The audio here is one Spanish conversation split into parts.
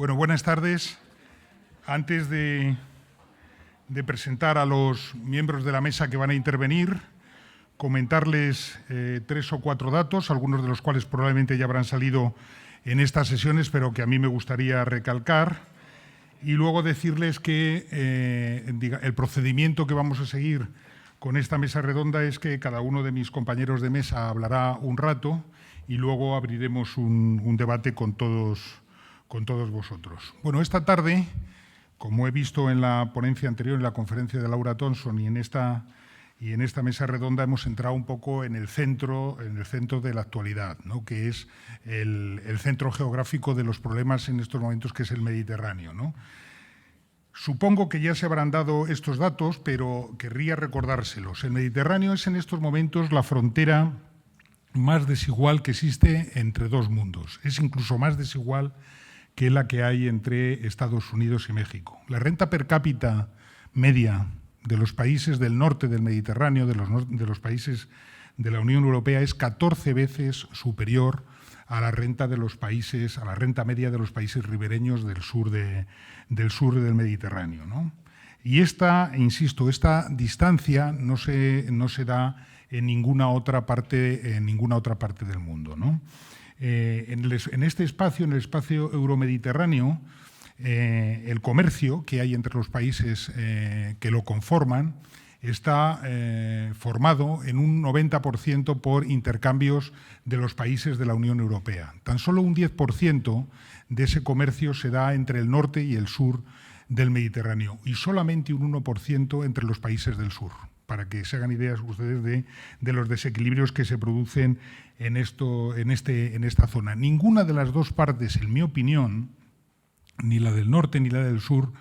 Bueno, buenas tardes. Antes de presentar a los miembros de la mesa que van a intervenir, comentarles 3 o 4 datos, algunos de los cuales probablemente ya habrán salido en estas sesiones, pero que a mí me gustaría recalcar. Y luego decirles que el procedimiento que vamos a seguir con esta mesa redonda es que cada uno de mis compañeros de mesa hablará un rato y luego abriremos un debate con todos vosotros. Bueno, esta tarde, como he visto en la ponencia anterior, en la conferencia de Laura Thompson y en esta mesa redonda, hemos entrado un poco en el centro de la actualidad, ¿no? Que es el centro geográfico de los problemas en estos momentos, que es el Mediterráneo, ¿no? Supongo que ya se habrán dado estos datos, pero querría recordárselos. El Mediterráneo es en estos momentos la frontera más desigual que existe entre dos mundos. Es incluso más desigual que la que hay entre Estados Unidos y México. La renta per cápita media de los países del norte del Mediterráneo, de los países de la Unión Europea, es 14 veces superior a la renta media de los países ribereños del sur del Mediterráneo, ¿no? Y esta distancia no se da en ninguna otra parte del mundo, ¿no? En este espacio, en el espacio euromediterráneo, el comercio que hay entre los países que lo conforman está formado en un 90% por intercambios de los países de la Unión Europea. Tan solo un 10% de ese comercio se da entre el norte y el sur del Mediterráneo y solamente un 1% entre los países del sur, para que se hagan ideas ustedes de los desequilibrios que se producen en esta zona. Ninguna de las dos partes, en mi opinión, ni la del norte ni la del sur,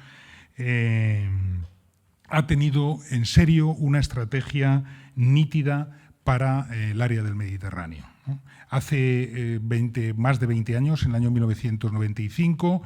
ha tenido en serio una estrategia nítida para el área del Mediterráneo, ¿no? Hace más de 20 años, en el año 1995,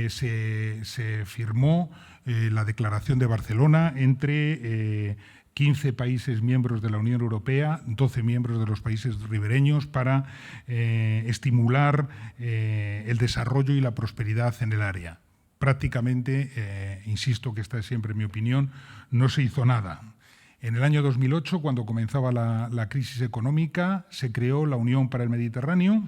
se firmó la Declaración de Barcelona entre 15 países miembros de la Unión Europea, 12 miembros de los países ribereños, para estimular el desarrollo y la prosperidad en el área. Prácticamente, insisto que esta es siempre mi opinión, no se hizo nada. En el año 2008, cuando comenzaba la crisis económica, se creó la Unión para el Mediterráneo,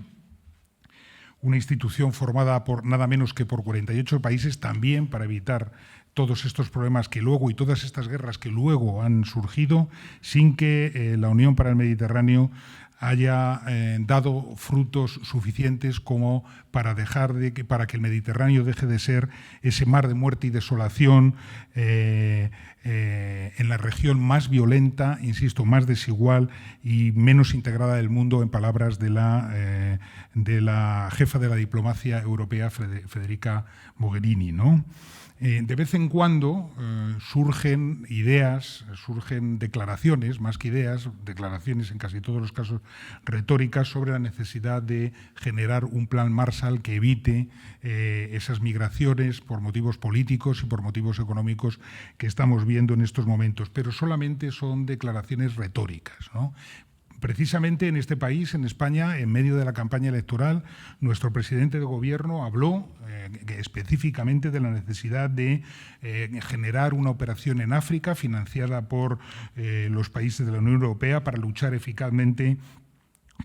una institución formada por nada menos que por 48 países, también para evitar todos estos problemas que luego y todas estas guerras que luego han surgido, sin que la Unión para el Mediterráneo haya dado frutos suficientes como para que el Mediterráneo deje de ser ese mar de muerte y desolación en la región más violenta, insisto, más desigual y menos integrada del mundo, en palabras de la jefa de la diplomacia europea, Federica Mogherini, ¿no? De vez en cuando surgen ideas, surgen declaraciones, más que ideas, declaraciones en casi todos los casos retóricas, sobre la necesidad de generar un plan Marshall que evite esas migraciones por motivos políticos y por motivos económicos que estamos viendo en estos momentos, pero solamente son declaraciones retóricas, ¿no? Precisamente en este país, en España, en medio de la campaña electoral, nuestro presidente de gobierno habló específicamente de la necesidad de generar una operación en África financiada por los países de la Unión Europea para luchar eficazmente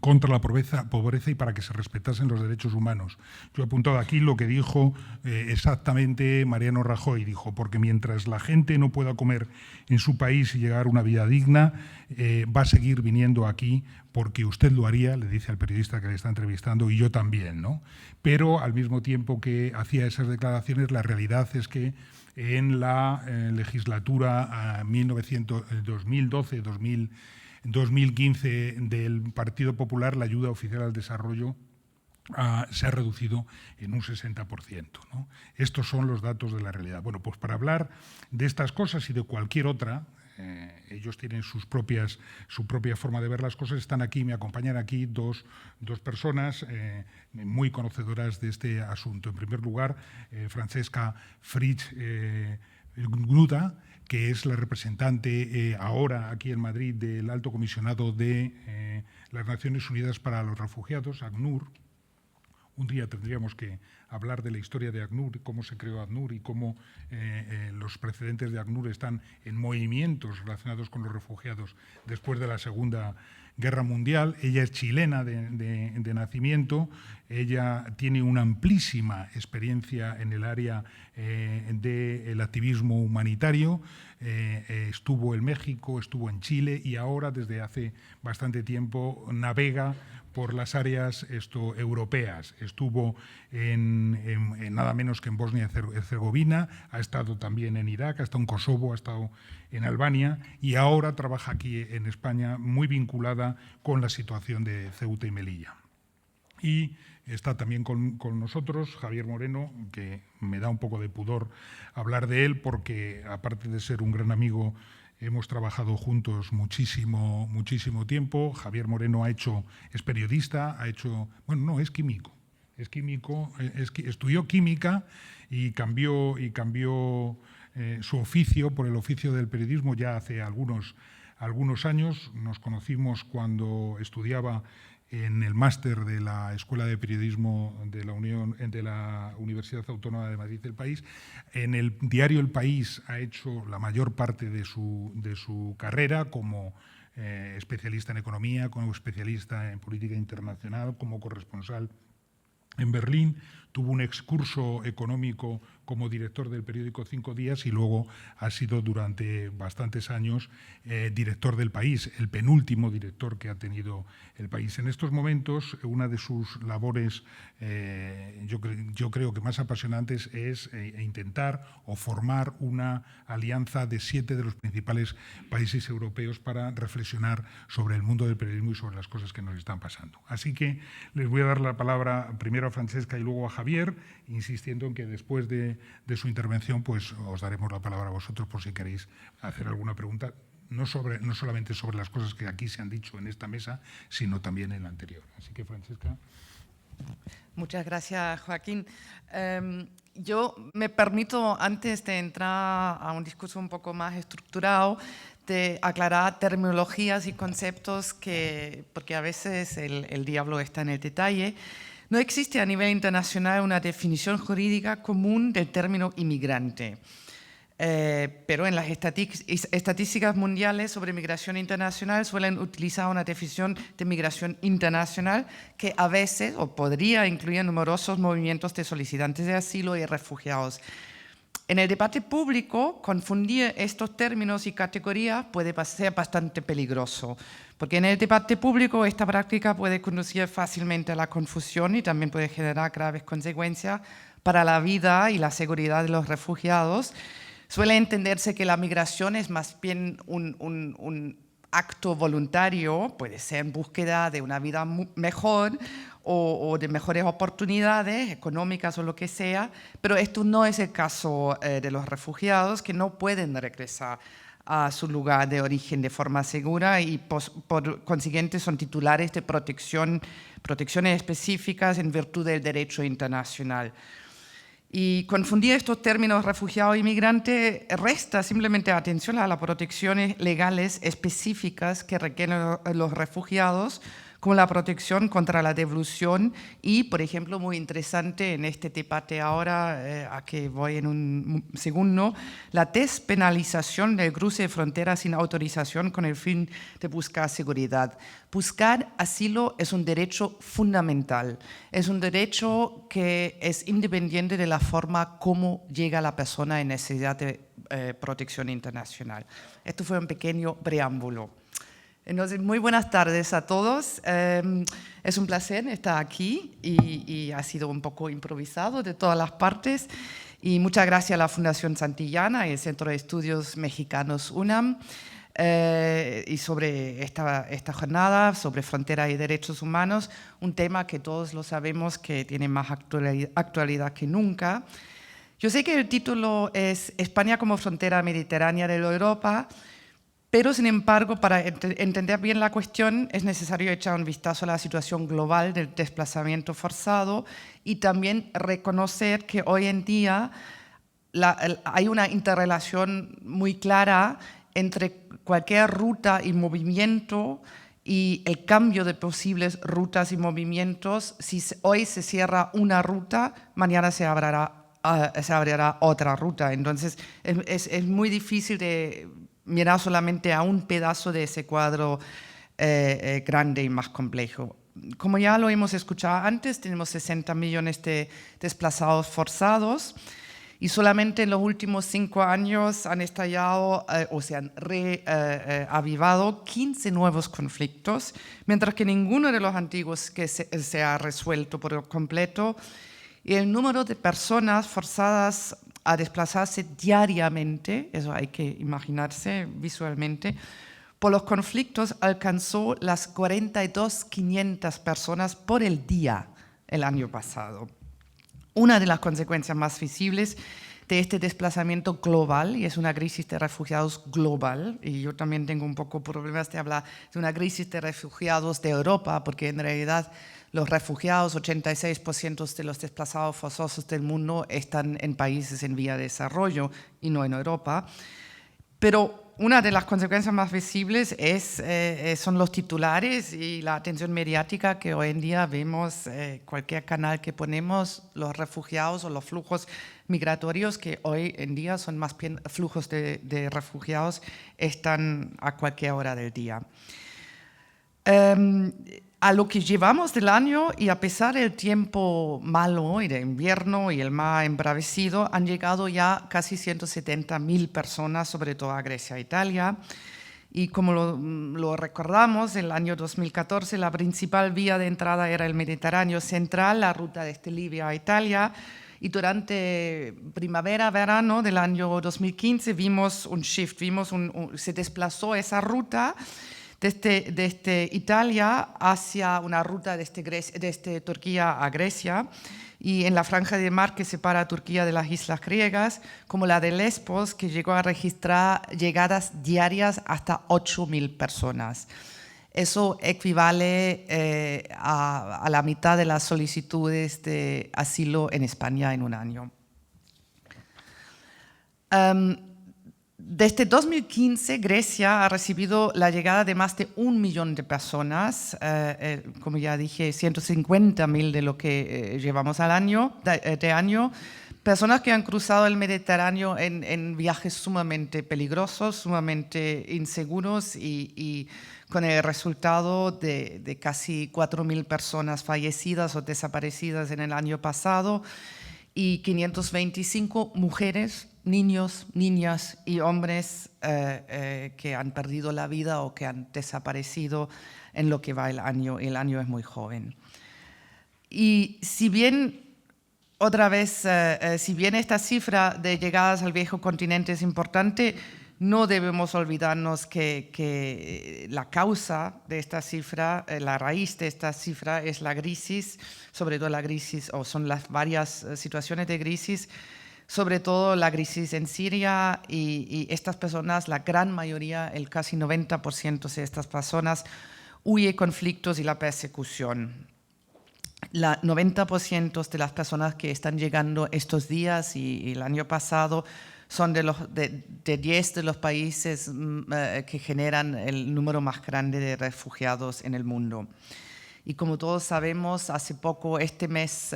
contra la pobreza y para que se respetasen los derechos humanos. Yo he apuntado aquí lo que dijo exactamente Mariano Rajoy. Dijo, porque mientras la gente no pueda comer en su país y llegar a una vida digna, va a seguir viniendo aquí porque usted lo haría, le dice al periodista que le está entrevistando, y yo también, ¿no? Pero al mismo tiempo que hacía esas declaraciones, la realidad es que en la legislatura 2012-2015 del Partido Popular, la ayuda oficial al desarrollo se ha reducido en un 60%, ¿no? Estos son los datos de la realidad. Bueno, pues para hablar de estas cosas y de cualquier otra, ellos tienen su propia forma de ver las cosas. Están aquí, me acompañan aquí dos personas muy conocedoras de este asunto. En primer lugar, Francesca Fritsch Gnuta, que es la representante ahora aquí en Madrid del Alto Comisionado de las Naciones Unidas para los Refugiados, ACNUR, un día tendríamos que hablar de la historia de ACNUR, cómo se creó ACNUR y cómo los precedentes de ACNUR están en movimientos relacionados con los refugiados después de la Segunda Guerra Mundial. Ella es chilena de nacimiento, ella tiene una amplísima experiencia en el área del activismo humanitario, estuvo en México, estuvo en Chile y ahora desde hace bastante tiempo navega por las áreas europeas. Estuvo en nada menos que en Bosnia y Herzegovina, ha estado también en Irak, ha estado en Kosovo, ha estado en Albania y ahora trabaja aquí en España muy vinculada con la situación de Ceuta y Melilla. Y está también con nosotros Javier Moreno, que me da un poco de pudor hablar de él porque, aparte de ser un gran amigo, hemos trabajado juntos muchísimo tiempo. Javier Moreno es periodista, es químico. Estudió química y cambió su oficio por el oficio del periodismo ya hace algunos años. Nos conocimos cuando estudiaba en el máster de la Escuela de Periodismo de la Universidad Autónoma de Madrid del País. En el diario El País ha hecho la mayor parte de su carrera como especialista en economía, como especialista en política internacional, como corresponsal en Berlín. Tuvo un excurso económico como director del periódico 5 Días y luego ha sido durante bastantes años director del País, el penúltimo director que ha tenido el País. En estos momentos, una de sus labores, yo creo que más apasionantes, es intentar o formar una alianza de 7 de los principales países europeos para reflexionar sobre el mundo del periodismo y sobre las cosas que nos están pasando. Así que les voy a dar la palabra primero a Francesca y luego a Javier, insistiendo en que después de su intervención pues os daremos la palabra a vosotros por si queréis hacer alguna pregunta, no solamente sobre las cosas que aquí se han dicho en esta mesa, sino también en la anterior. Así que, Francesca. Muchas gracias, Joaquín. Yo me permito, antes de entrar a un discurso un poco más estructurado, de aclarar terminologías y conceptos porque a veces el diablo está en el detalle. No existe a nivel internacional una definición jurídica común del término inmigrante, pero en las estadísticas mundiales sobre migración internacional suelen utilizar una definición de migración internacional que a veces o podría incluir numerosos movimientos de solicitantes de asilo y refugiados. En el debate público, confundir estos términos y categorías puede ser bastante peligroso, porque en el debate público esta práctica puede conducir fácilmente a la confusión y también puede generar graves consecuencias para la vida y la seguridad de los refugiados. Suele entenderse que la migración es más bien un acto voluntario, puede ser en búsqueda de una vida mejor o de mejores oportunidades económicas o lo que sea, pero esto no es el caso de los refugiados que no pueden regresar a su lugar de origen de forma segura y por consiguiente son titulares de protecciones específicas en virtud del derecho internacional. Y confundir estos términos refugiado e inmigrante resta simplemente atención a las protecciones legales específicas que requieren los refugiados, como la protección contra la devolución y, por ejemplo, muy interesante en este debate ahora, a que voy en un segundo, la despenalización del cruce de fronteras sin autorización con el fin de buscar seguridad. Buscar asilo es un derecho fundamental, es un derecho que es independiente de la forma como llega la persona en necesidad de protección internacional. Esto fue un pequeño preámbulo. Entonces, muy buenas tardes a todos. Es un placer estar aquí y ha sido un poco improvisado de todas las partes. Y muchas gracias a la Fundación Santillana y el Centro de Estudios Mexicanos UNAM y sobre esta jornada sobre fronteras y derechos humanos, un tema que todos lo sabemos que tiene más actualidad que nunca. Yo sé que el título es España como frontera mediterránea de Europa, pero, sin embargo, para entender bien la cuestión es necesario echar un vistazo a la situación global del desplazamiento forzado y también reconocer que hoy en día hay una interrelación muy clara entre cualquier ruta y movimiento y el cambio de posibles rutas y movimientos. Si hoy se cierra una ruta, mañana se abrirá otra ruta. Entonces es muy difícil de mirar solamente a un pedazo de ese cuadro grande y más complejo. Como ya lo hemos escuchado antes, tenemos 60 millones de desplazados forzados y solamente en los últimos 5 años han estallado o se han reavivado 15 nuevos conflictos, mientras que ninguno de los antiguos que se ha resuelto por completo. Y el número de personas forzadas a desplazarse diariamente, eso hay que imaginarse visualmente, por los conflictos alcanzó las 42.500 personas por el día el año pasado. Una de las consecuencias más visibles de este desplazamiento global, y es una crisis de refugiados global, y yo también tengo un poco problemas de hablar de una crisis de refugiados de Europa, porque en realidad los refugiados, 86% de los desplazados forzosos del mundo están en países en vía de desarrollo y no en Europa. Pero una de las consecuencias más visibles son los titulares y la atención mediática que hoy en día vemos, cualquier canal que ponemos, los refugiados o los flujos migratorios, que hoy en día son más bien flujos de refugiados, están a cualquier hora del día. A lo que llevamos del año, y a pesar del tiempo malo y de invierno y el mar embravecido, han llegado ya casi 170.000 personas, sobre todo a Grecia e Italia. Y como lo recordamos, en el año 2014 la principal vía de entrada era el Mediterráneo central, la ruta desde Libia a Italia. Y durante primavera, verano del año 2015 vimos un shift, se desplazó esa ruta desde Italia hacia una ruta desde Turquía a Grecia, y en la franja de mar que separa a Turquía de las islas griegas, como la de Lesbos, que llegó a registrar llegadas diarias hasta 8.000 personas. Eso equivale a la mitad de las solicitudes de asilo en España en un año. Desde 2015, Grecia ha recibido la llegada de más de 1 millón de personas, como ya dije, 150.000 de lo que llevamos al año, personas que han cruzado el Mediterráneo en viajes sumamente peligrosos, sumamente inseguros y con el resultado de casi 4.000 personas fallecidas o desaparecidas en el año pasado y 525 mujeres, niños, niñas y hombres que han perdido la vida o que han desaparecido en lo que va el año es muy joven. Y si bien, otra vez, si bien esta cifra de llegadas al viejo continente es importante, no debemos olvidarnos que la causa de esta cifra, la raíz de esta cifra es la crisis, sobre todo la crisis, o son las varias situaciones de crisis, sobre todo la crisis en Siria, y estas personas, la gran mayoría, el casi 90% de estas personas, huye conflictos y la persecución. El 90% de las personas que están llegando estos días y el año pasado son de 10 de los países que generan el número más grande de refugiados en el mundo. Y como todos sabemos, hace poco, este mes,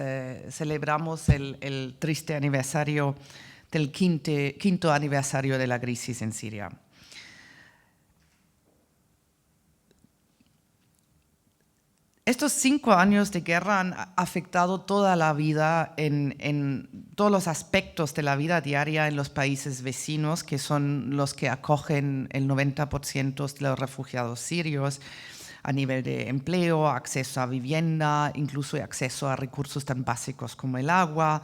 celebramos el triste aniversario del quinto aniversario de la crisis en Siria. Estos 5 años de guerra han afectado toda la vida en todos los aspectos de la vida diaria en los países vecinos, que son los que acogen el 90% de los refugiados sirios, a nivel de empleo, acceso a vivienda, incluso acceso a recursos tan básicos como el agua.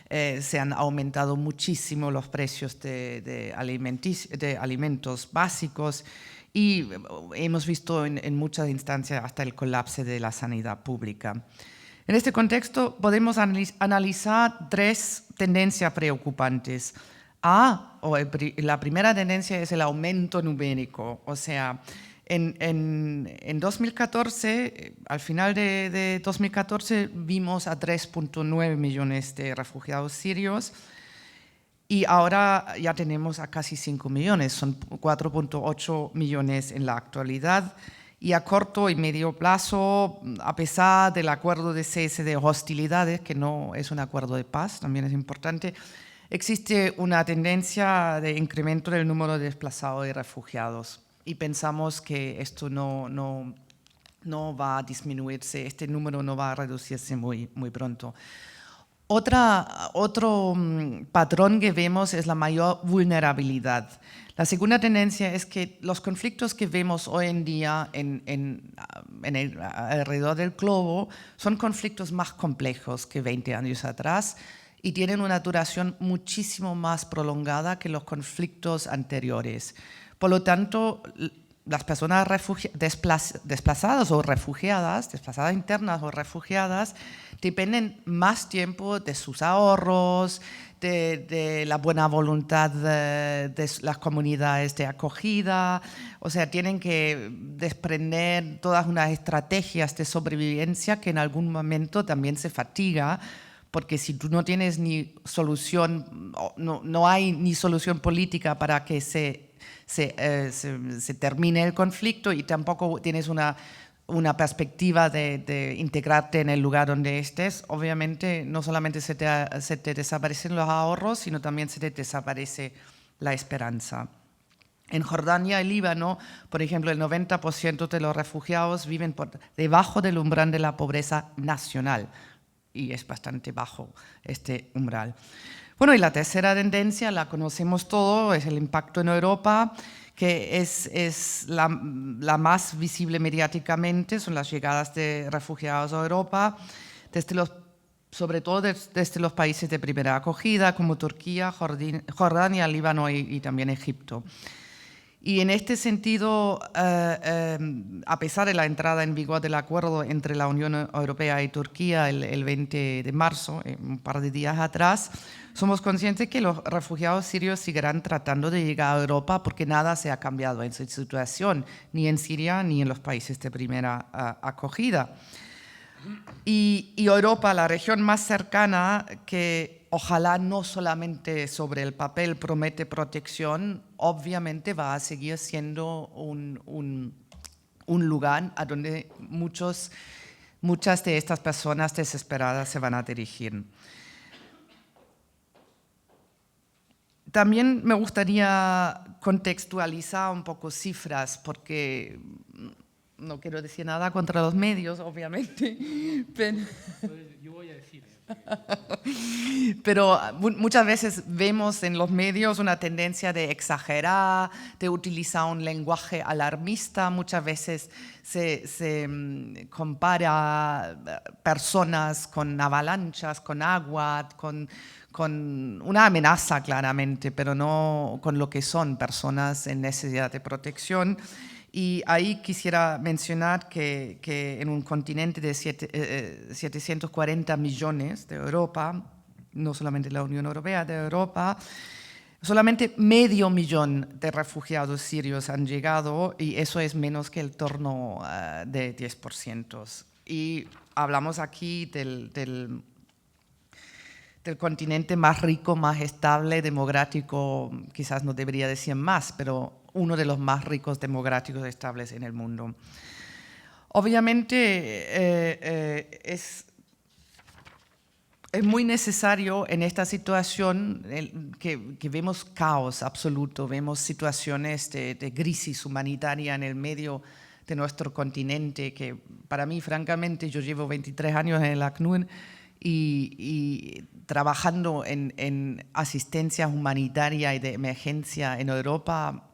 Se han aumentado muchísimo los precios de alimentos básicos, y hemos visto en muchas instancias hasta el colapso de la sanidad pública. En este contexto podemos analizar 3 tendencias preocupantes. La primera tendencia es el aumento numérico, o sea, en 2014, al final de 2014, vimos a 3.9 millones de refugiados sirios, y ahora ya tenemos a casi 5 millones, son 4.8 millones en la actualidad, Y a corto y medio plazo, a pesar del acuerdo de cese de hostilidades, que no es un acuerdo de paz, también es importante, existe una tendencia de incremento del número de desplazados y refugiados. Y pensamos que esto no va a disminuirse, este número no va a reducirse muy pronto. Otro patrón que vemos es la mayor vulnerabilidad. La segunda tendencia es que los conflictos que vemos hoy en día alrededor del globo son conflictos más complejos que 20 años atrás y tienen una duración muchísimo más prolongada que los conflictos anteriores. Por lo tanto, las personas desplazadas o refugiadas, desplazadas internas o refugiadas, dependen más tiempo de sus ahorros, de la buena voluntad de las comunidades de acogida, o sea, tienen que desprender todas unas estrategias de sobrevivencia que en algún momento también se fatiga, porque si tú no tienes ni solución, no hay ni solución política para que se termine el conflicto y tampoco tienes una perspectiva de integrarte en el lugar donde estés, obviamente no solamente se te desaparecen los ahorros, sino también se te desaparece la esperanza. En Jordania y Líbano, por ejemplo, el 90% de los refugiados viven debajo del umbral de la pobreza nacional y es bastante bajo este umbral. Bueno, y la tercera tendencia, la conocemos todo, es el impacto en Europa, que es la más visible mediáticamente, son las llegadas de refugiados a Europa, sobre todo desde los países de primera acogida, como Turquía, Jordania, Líbano y también Egipto. Y en este sentido, a pesar de la entrada en vigor del acuerdo entre la Unión Europea y Turquía el 20 de marzo, un par de días atrás, somos conscientes que los refugiados sirios seguirán tratando de llegar a Europa porque nada se ha cambiado en su situación, ni en Siria ni en los países de primera acogida. Y Europa, la región más cercana, que ojalá no solamente sobre el papel promete protección, obviamente va a seguir siendo un lugar a donde muchas de estas personas desesperadas se van a dirigir. También me gustaría contextualizar un poco cifras, porque no quiero decir nada contra los medios, obviamente, pero yo voy a decir. Pero muchas veces vemos en los medios una tendencia de exagerar, de utilizar un lenguaje alarmista. Muchas veces se compara personas con avalanchas, con agua, con una amenaza claramente, pero no con lo que son personas en necesidad de protección. Y ahí quisiera mencionar que en un continente de 740 millones de Europa, no solamente la Unión Europea, de Europa, solamente 500.000 de refugiados sirios han llegado y eso es menos que el torno de 10%. Y hablamos aquí del continente más rico, más estable, democrático, quizás no debería decir más, pero uno de los más ricos democráticos estables en el mundo. Obviamente es muy necesario en esta situación que vemos caos absoluto, vemos situaciones de crisis humanitaria en el medio de nuestro continente, que para mí, francamente, yo llevo 23 años en el ACNUR y trabajando en asistencia humanitaria y de emergencia en Europa,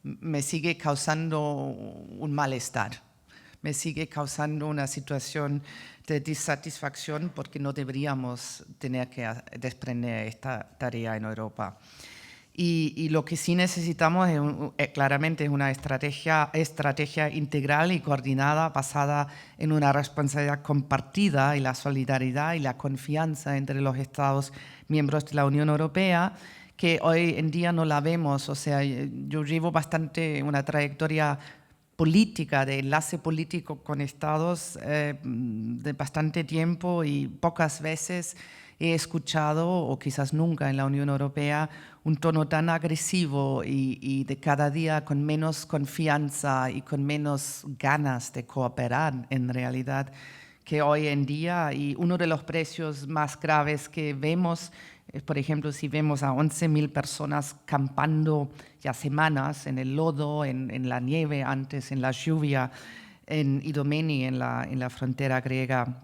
me sigue causando un malestar, me sigue causando una situación de disatisfacción porque no deberíamos tener que desprender esta tarea en Europa. Y lo que sí necesitamos claramente es una estrategia integral y coordinada basada en una responsabilidad compartida y la solidaridad y la confianza entre los Estados miembros de la Unión Europea, que hoy en día no la vemos. O sea, yo llevo una trayectoria política, de enlace político con Estados de bastante tiempo y pocas veces he escuchado, o quizás nunca en la Unión Europea, un tono tan agresivo y de cada día con menos confianza y con menos ganas de cooperar en realidad que hoy en día. Y uno de los precios más graves que vemos es, por ejemplo, si vemos a 11.000 personas campando ya semanas en el lodo, en la nieve antes, en la lluvia, en Idomeni, en la frontera griega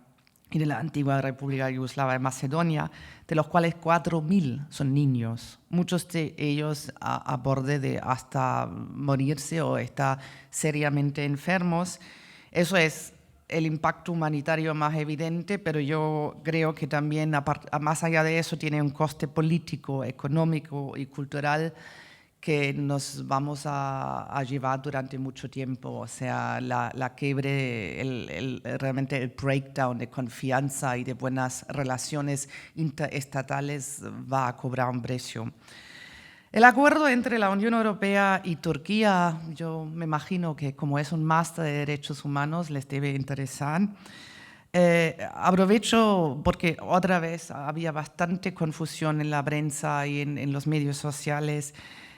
y de la antigua República Yugoslava de Macedonia, de los cuales 4.000 son niños, muchos de ellos a borde de hasta morirse o estar seriamente enfermos. Eso es el impacto humanitario más evidente, pero yo creo que también, más allá de eso, tiene un coste político, económico y cultural que nos vamos a llevar durante mucho tiempo. O sea, la quiebre, realmente el breakdown de confianza y de buenas relaciones interestatales va a cobrar un precio. El acuerdo entre la Unión Europea y Turquía, yo me imagino que como es un máster de derechos humanos les debe interesar. Aprovecho porque otra vez había bastante confusión en la prensa y en los medios sociales.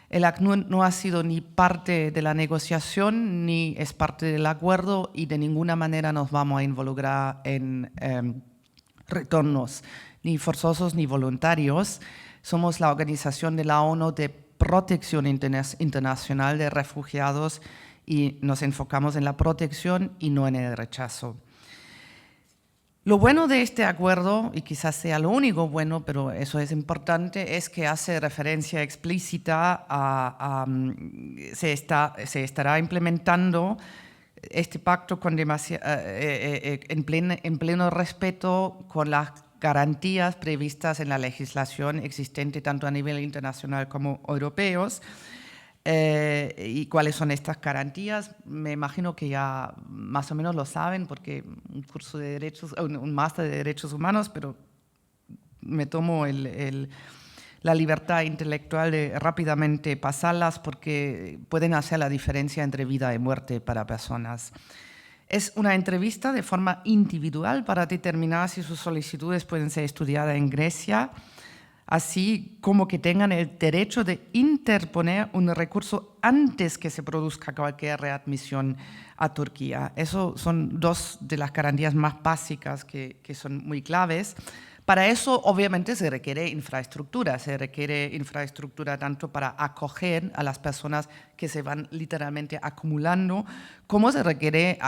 El ACNUR no ha sido ni parte de la negociación ni es parte del acuerdo y de ninguna manera nos vamos a involucrar en retornos ni forzosos ni voluntarios. Somos la Organización de la ONU de Protección Internacional de Refugiados y nos enfocamos en la protección y no en el rechazo. Lo bueno de este acuerdo, y quizás sea lo único bueno, pero eso es importante, es que hace referencia explícita se estará implementando este pacto en pleno respeto con las garantías previstas en la legislación existente tanto a nivel internacional como europeos. ¿Y cuáles son estas garantías? Me imagino que ya más o menos lo saben porque un curso de derechos, un máster de derechos humanos, pero me tomo la libertad intelectual de rápidamente pasarlas porque pueden hacer la diferencia entre vida y muerte para personas. Es una entrevista de forma individual para determinar si sus solicitudes pueden ser estudiadas en Grecia, así como que tengan el derecho de interponer un recurso antes que se produzca cualquier readmisión a Turquía. Eso son dos de las garantías más básicas que son muy claves. Para eso, obviamente, se requiere infraestructura tanto para acoger a las personas que se van literalmente acumulando, como se requiere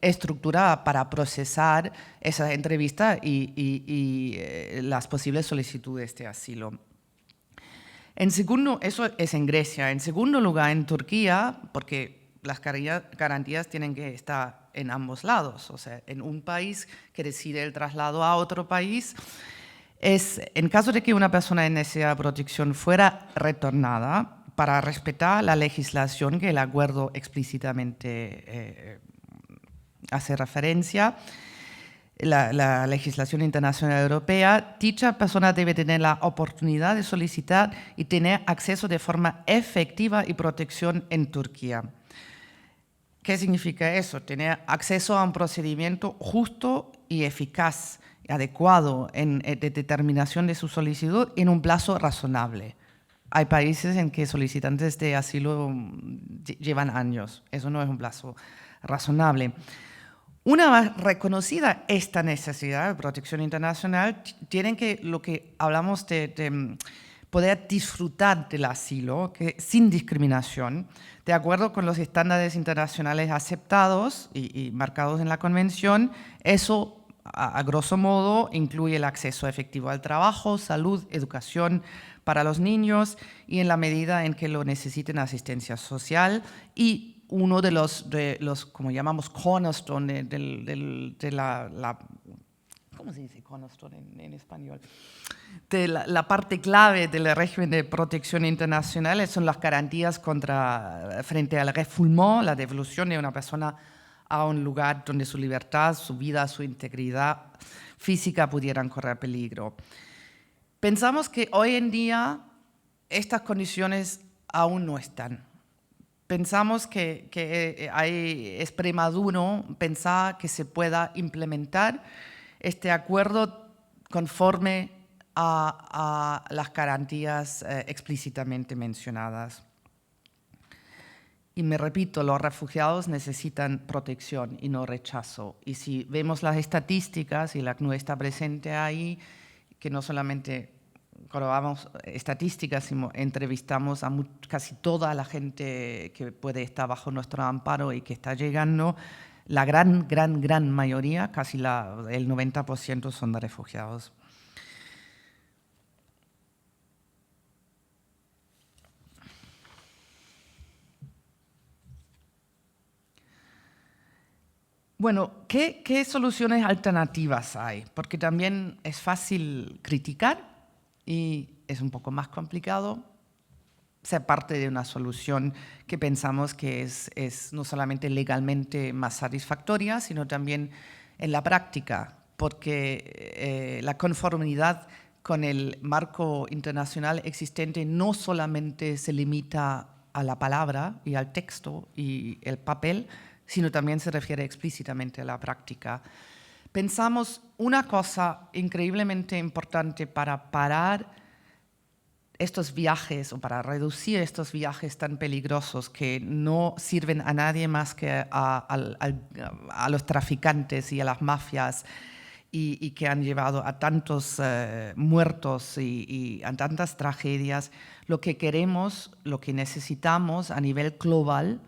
estructura para procesar esas entrevistas y las posibles solicitudes de asilo. Eso es en Grecia. En segundo lugar, en Turquía, porque las garantías tienen que estar en ambos lados, o sea, en un país que decide el traslado a otro país, en caso de que una persona en necesidad de protección fuera retornada, para respetar la legislación que el acuerdo explícitamente hace referencia, la legislación internacional europea, dicha persona debe tener la oportunidad de solicitar y tener acceso de forma efectiva y protección en Turquía. ¿Qué significa eso? Tener acceso a un procedimiento justo y eficaz, adecuado de determinación de su solicitud en un plazo razonable. Hay países en que solicitantes de asilo llevan años. Eso no es un plazo razonable. Una vez reconocida esta necesidad de protección internacional, tienen que, lo que hablamos de poder disfrutar del asilo sin discriminación, de acuerdo con los estándares internacionales aceptados y marcados en la Convención. Eso, a grosso modo, incluye el acceso efectivo al trabajo, salud, educación para los niños y en la medida en que lo necesiten asistencia social y uno de los como llamamos, cornerstone de la ¿cómo se dice cornerstone en español? De la parte clave del régimen de protección internacional son las garantías frente al refoulement, la devolución de una persona a un lugar donde su libertad, su vida, su integridad física pudieran correr peligro. Pensamos que hoy en día estas condiciones aún no están. Pensamos que es prematuro pensar que se pueda implementar este acuerdo conforme a las garantías explícitamente mencionadas. Y me repito, los refugiados necesitan protección y no rechazo. Y si vemos las estadísticas, y la ACNUR está presente ahí, que no solamente probamos estadísticas, sino entrevistamos a casi toda la gente que puede estar bajo nuestro amparo y que está llegando, la gran mayoría, casi el 90% son de refugiados. Bueno, ¿qué soluciones alternativas hay? Porque también es fácil criticar y es un poco más complicado ser parte de una solución que pensamos que es no solamente legalmente más satisfactoria, sino también en la práctica, porque la conformidad con el marco internacional existente no solamente se limita a la palabra y al texto y el papel, sino también se refiere explícitamente a la práctica. Pensamos una cosa increíblemente importante para parar estos viajes o para reducir estos viajes tan peligrosos que no sirven a nadie más que a los traficantes y a las mafias y que han llevado a tantos muertos y a tantas tragedias. Lo que queremos, lo que necesitamos a nivel global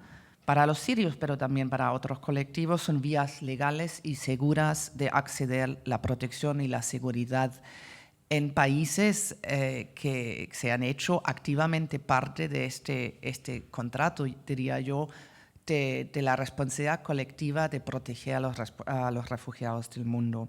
para los sirios, pero también para otros colectivos, son vías legales y seguras de acceder a la protección y la seguridad en países que se han hecho activamente parte de este contrato, diría yo, de la responsabilidad colectiva de proteger a los refugiados del mundo.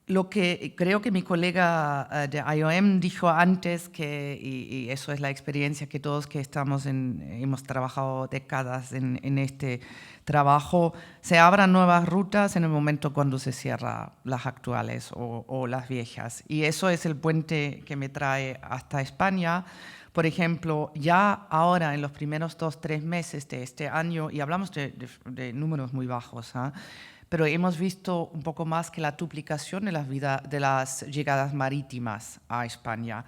Lo que creo que mi colega de IOM dijo antes, y eso es la experiencia que todos que hemos trabajado décadas en este trabajo, se abran nuevas rutas en el momento cuando se cierran las actuales o las viejas. Y eso es el puente que me trae hasta España. Por ejemplo, ya ahora en los primeros 2-3 meses de este año, y hablamos de números muy bajos, pero hemos visto un poco más que la duplicación de las llegadas marítimas a España.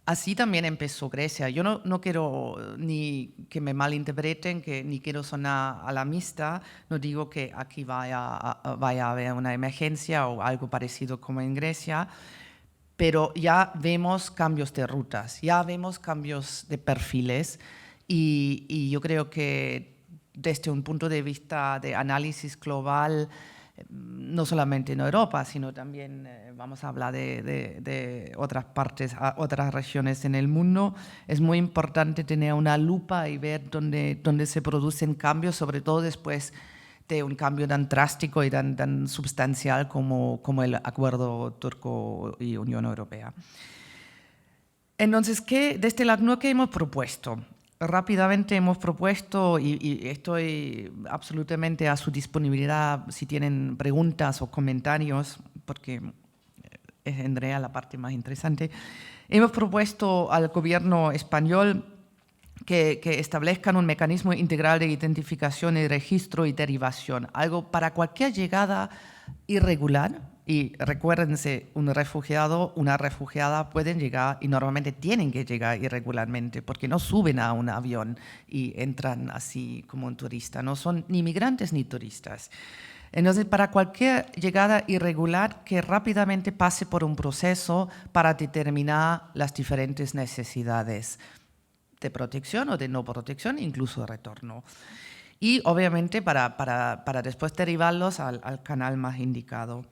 Así también empezó Grecia. Yo no quiero ni que me malinterpreten, ni quiero sonar alarmista, no digo que aquí vaya a haber una emergencia o algo parecido como en Grecia, pero ya vemos cambios de rutas, ya vemos cambios de perfiles y yo creo que desde un punto de vista de análisis global, no solamente en Europa, sino también vamos a hablar de otras partes, otras regiones en el mundo, es muy importante tener una lupa y ver dónde se producen cambios, sobre todo después de un cambio tan drástico y tan sustancial como el acuerdo turco y Unión Europea. Entonces, desde la ACNUR, ¿qué hemos propuesto? Rápidamente hemos propuesto, y estoy absolutamente a su disponibilidad si tienen preguntas o comentarios, porque es Andrea la parte más interesante. Hemos propuesto al gobierno español que establezcan un mecanismo integral de identificación y registro y derivación, algo para cualquier llegada irregular. Y recuérdense, un refugiado, una refugiada pueden llegar y normalmente tienen que llegar irregularmente porque no suben a un avión y entran así como un turista. No son ni migrantes ni turistas. Entonces, para cualquier llegada irregular que rápidamente pase por un proceso para determinar las diferentes necesidades de protección o de no protección, incluso de retorno. Y obviamente para después derivarlos al canal más indicado.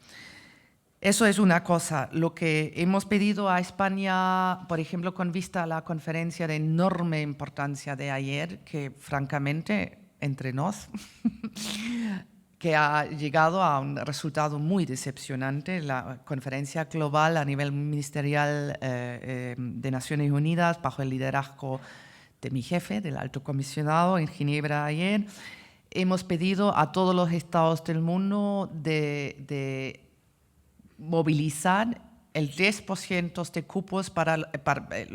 Eso es una cosa. Lo que hemos pedido a España, por ejemplo, con vista a la conferencia de enorme importancia de ayer, que francamente, entre nos, que ha llegado a un resultado muy decepcionante, la conferencia global a nivel ministerial de Naciones Unidas, bajo el liderazgo de mi jefe, del alto comisionado en Ginebra ayer, hemos pedido a todos los estados del mundo de movilizar el 10% de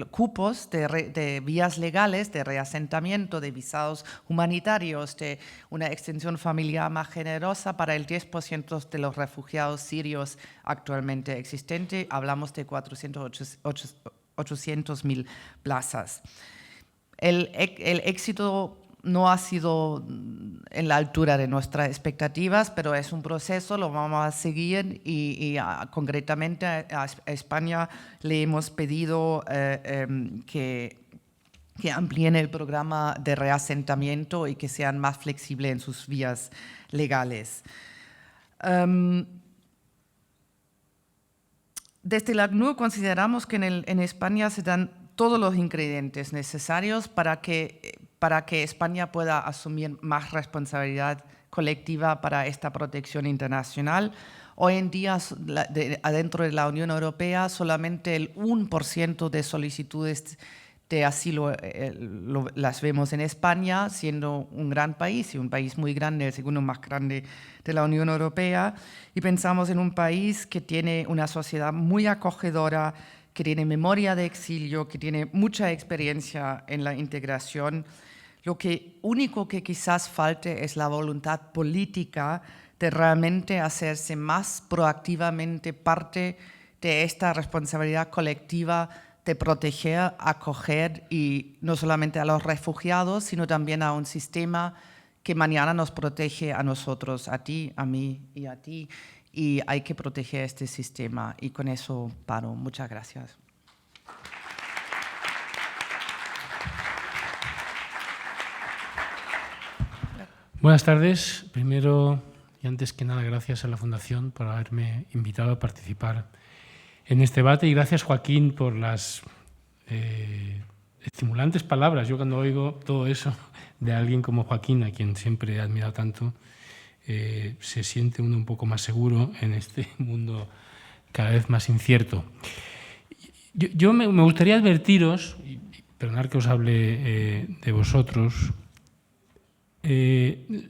cupos de vías legales, de reasentamiento, de visados humanitarios, de una extensión familiar más generosa para el 10% de los refugiados sirios actualmente existentes. Hablamos de 800.000 plazas. El éxito no ha sido en la altura de nuestras expectativas, pero es un proceso, lo vamos a seguir y concretamente a España le hemos pedido que amplíen el programa de reasentamiento y que sean más flexibles en sus vías legales. Desde la ACNUR consideramos que en España se dan todos los ingredientes necesarios para que España pueda asumir más responsabilidad colectiva para esta protección internacional. Hoy en día, adentro de la Unión Europea, solamente el 1% de solicitudes de asilo las vemos en España, siendo un gran país y un país muy grande, el segundo más grande de la Unión Europea. Y pensamos en un país que tiene una sociedad muy acogedora, que tiene memoria de exilio, que tiene mucha experiencia en la integración. Lo único que quizás falte es la voluntad política de realmente hacerse más proactivamente parte de esta responsabilidad colectiva de proteger, acoger y no solamente a los refugiados, sino también a un sistema que mañana nos protege a nosotros, a ti, a mí y a ti. Y hay que proteger este sistema. Y con eso paro. Muchas gracias. Buenas tardes. Primero y antes que nada, gracias a la Fundación por haberme invitado a participar en este debate y gracias, Joaquín, por las estimulantes palabras. Yo cuando oigo todo eso de alguien como Joaquín, a quien siempre he admirado tanto, se siente uno un poco más seguro en este mundo cada vez más incierto. Yo me gustaría advertiros, y perdonad que os hable de vosotros,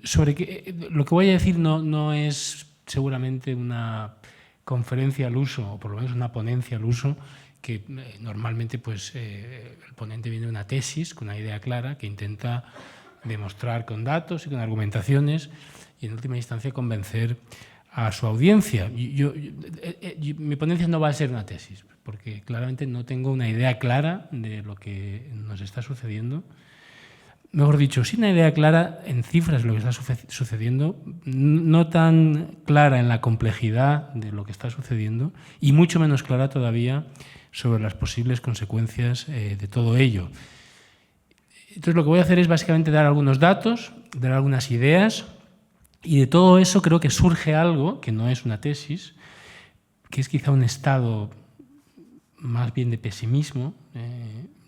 sobre que lo que voy a decir no es seguramente una conferencia al uso, o por lo menos una ponencia al uso, que normalmente pues, el ponente viene de una tesis con una idea clara que intenta demostrar con datos y con argumentaciones y en última instancia convencer a su audiencia. Mi ponencia no va a ser una tesis, porque claramente no tengo una idea clara de lo que nos está sucediendo. Mejor dicho, sí una idea clara en cifras de lo que está sucediendo, no tan clara en la complejidad de lo que está sucediendo y mucho menos clara todavía sobre las posibles consecuencias de todo ello. Entonces lo que voy a hacer es básicamente dar algunos datos, dar algunas ideas y de todo eso creo que surge algo que no es una tesis, que es quizá un estado más bien de pesimismo.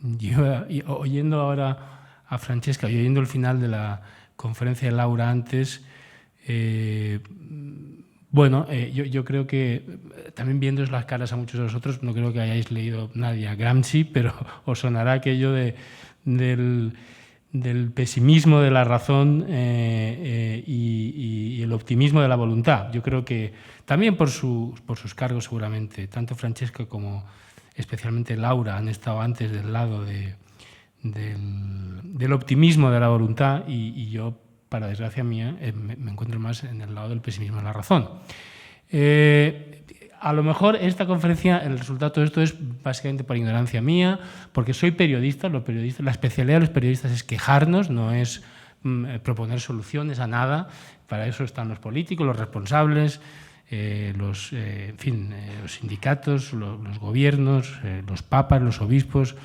Yo oyendo ahora a Francesca y oyendo el final de la conferencia de Laura antes, yo creo que también viéndoos las caras a muchos de vosotros, no creo que hayáis leído nadie a Gramsci, pero os sonará aquello del pesimismo de la razón y el optimismo de la voluntad. Yo creo que también por sus cargos seguramente, tanto Francesca como especialmente Laura han estado antes del lado del optimismo de la voluntad y yo, para desgracia mía, me encuentro más en el lado del pesimismo de la razón. A lo mejor esta conferencia, el resultado de esto es básicamente por ignorancia mía, porque soy periodista, la especialidad de los periodistas es quejarnos, no es proponer soluciones a nada. Para eso están los políticos, los responsables, los sindicatos, los gobiernos, los papas, los obispos.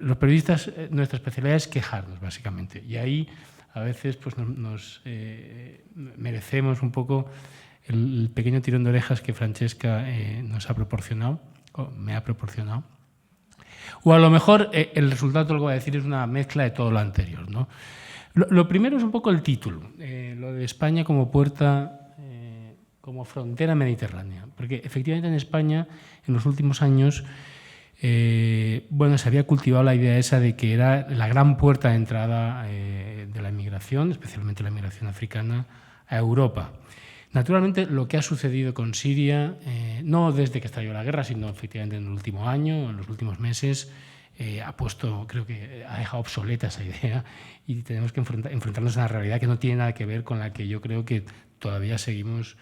Los periodistas, nuestra especialidad es quejarnos, básicamente. Y ahí a veces pues, nos merecemos un poco el pequeño tirón de orejas que Francesca nos ha proporcionado, o me ha proporcionado. O a lo mejor el resultado, lo que voy a decir, es una mezcla de todo lo anterior, ¿no? Lo primero es un poco el título, lo de España como puerta, como frontera mediterránea. Porque efectivamente en España, en los últimos años, se había cultivado la idea esa de que era la gran puerta de entrada de la inmigración, especialmente la inmigración africana, a Europa. Naturalmente, lo que ha sucedido con Siria, no desde que estalló la guerra, sino efectivamente en el último año, en los últimos meses, creo que ha dejado obsoleta esa idea y tenemos que enfrentarnos a una realidad que no tiene nada que ver con la que yo creo que todavía seguimos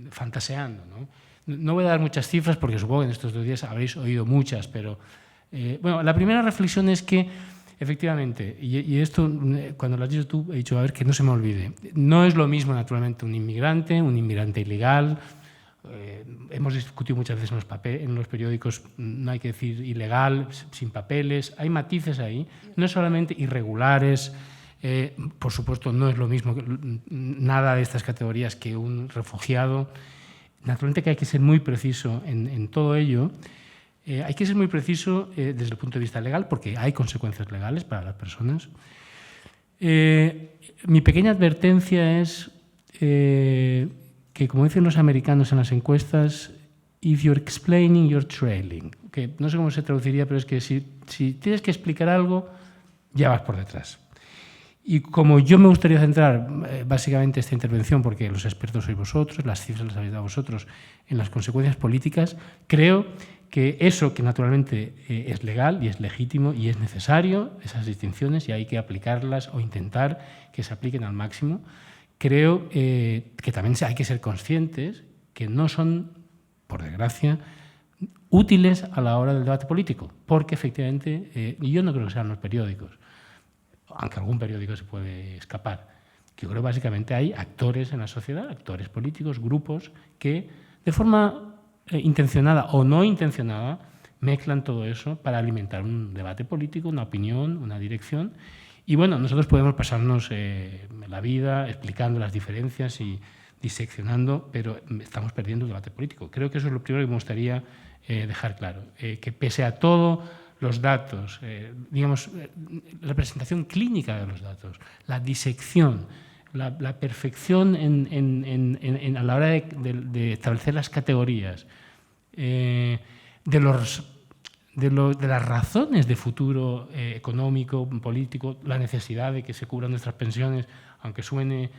fantaseando, ¿no? No voy a dar muchas cifras porque supongo que en estos 2 días habréis oído muchas, pero bueno, la primera reflexión es que efectivamente, y esto cuando lo has dicho tú he dicho, a ver, que no se me olvide, no es lo mismo naturalmente un inmigrante ilegal. Hemos discutido muchas veces en los periódicos, no hay que decir ilegal, sin papeles, hay matices ahí, no es solamente irregulares, por supuesto no es lo mismo nada de estas categorías que un refugiado. Naturalmente que hay que ser muy preciso en todo ello. Hay que ser muy preciso desde el punto de vista legal porque hay consecuencias legales para las personas. Mi pequeña advertencia es que, como dicen los americanos en las encuestas, if you're explaining, you're trailing. Que no sé cómo se traduciría, pero es que si tienes que explicar algo, ya vas por detrás. Y como yo me gustaría centrar básicamente esta intervención, porque los expertos sois vosotros, las cifras las habéis dado vosotros, en las consecuencias políticas, creo que eso, que naturalmente es legal y es legítimo y es necesario, esas distinciones, y hay que aplicarlas o intentar que se apliquen al máximo, creo que también hay que ser conscientes que no son, por desgracia, útiles a la hora del debate político, porque efectivamente, y yo no creo que sean los periódicos, aunque algún periódico se puede escapar, que yo creo que básicamente hay actores en la sociedad, actores políticos, grupos, que de forma intencionada o no intencionada mezclan todo eso para alimentar un debate político, una opinión, una dirección. Y bueno, nosotros podemos pasarnos la vida explicando las diferencias y diseccionando, pero estamos perdiendo el debate político. Creo que eso es lo primero que me gustaría dejar claro, que pese a todo los datos, digamos, la presentación clínica de los datos, la disección, la perfección a la hora de establecer las categorías, de las razones de futuro económico, político, la necesidad de que se cubran nuestras pensiones, aunque suene...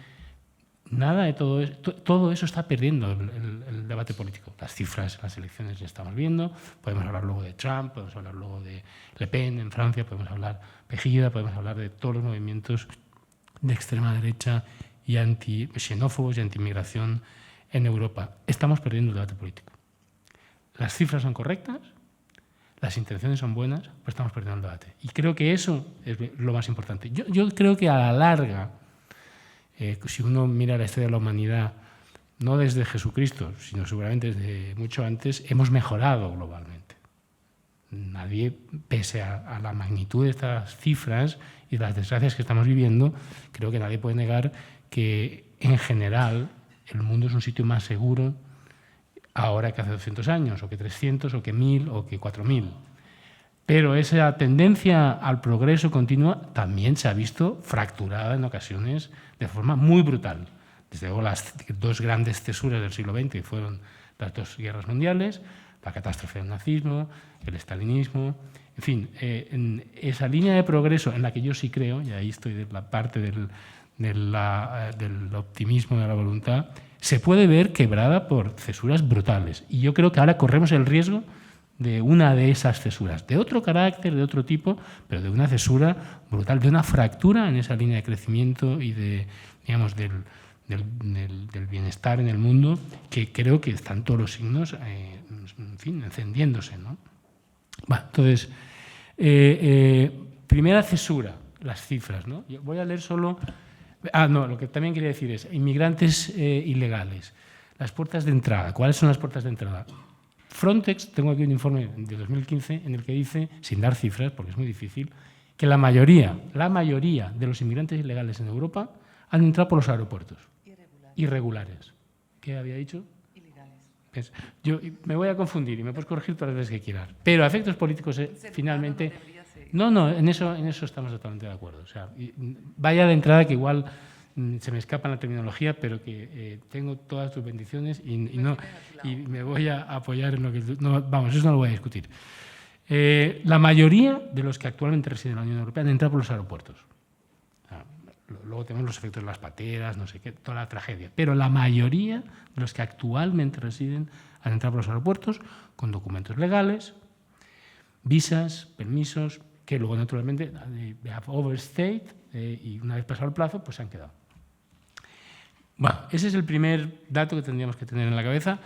Nada de todo eso está perdiendo el debate político. Las cifras en las elecciones las estamos viendo, podemos hablar luego de Trump, podemos hablar luego de Le Pen en Francia, podemos hablar de Pegida, podemos hablar de todos los movimientos de extrema derecha y anti-xenófobos y anti-inmigración en Europa. Estamos perdiendo el debate político. Las cifras son correctas, las intenciones son buenas, pero estamos perdiendo el debate. Y creo que eso es lo más importante. Yo creo que a la larga, si uno mira la historia de la humanidad, no desde Jesucristo, sino seguramente desde mucho antes, hemos mejorado globalmente. Nadie, pese a la magnitud de estas cifras y las desgracias que estamos viviendo, creo que nadie puede negar que, en general, el mundo es un sitio más seguro ahora que hace 200 años, o que 300, o que 1000, o que 4000. Pero esa tendencia al progreso continua también se ha visto fracturada en ocasiones de forma muy brutal. Desde luego las 2 grandes cesuras del siglo XX, que fueron las 2 guerras mundiales, la catástrofe del nazismo, el estalinismo, en fin, en esa línea de progreso en la que yo sí creo, y ahí estoy de la parte del optimismo de la voluntad, se puede ver quebrada por cesuras brutales. Y yo creo que ahora corremos el riesgo de una de esas cesuras, de otro carácter, de otro tipo, pero de una cesura brutal, de una fractura en esa línea de crecimiento y de, digamos, del bienestar en el mundo, que creo que están todos los signos, en fin, encendiéndose, ¿no? Bueno, entonces, primera cesura, las cifras, ¿no? Yo voy a leer solo... no, lo que también quería decir es inmigrantes ilegales, las puertas de entrada. ¿Cuáles son las puertas de entrada? Frontex, tengo aquí un informe de 2015 en el que dice, sin dar cifras, porque es muy difícil, que la mayoría de los inmigrantes ilegales en Europa han entrado por los aeropuertos. Irregulares. ¿Qué había dicho? Ilegales. Pues, yo me voy a confundir y me puedes corregir todas las veces que quieras. Pero a efectos políticos, finalmente... No, en eso estamos totalmente de acuerdo. O sea, vaya de entrada que igual se me escapa la terminología, pero que tengo todas tus bendiciones y me voy a apoyar en lo que... No, vamos, eso no lo voy a discutir. La mayoría de los que actualmente residen en la Unión Europea han entrado por los aeropuertos. Luego tenemos los efectos de las pateras, no sé qué, toda la tragedia. Pero la mayoría de los que actualmente residen han entrado por los aeropuertos con documentos legales, visas, permisos, que luego naturalmente they have overstayed y una vez pasado el plazo pues se han quedado. Bueno, ese es el primer dato que tendríamos que tener en la cabeza.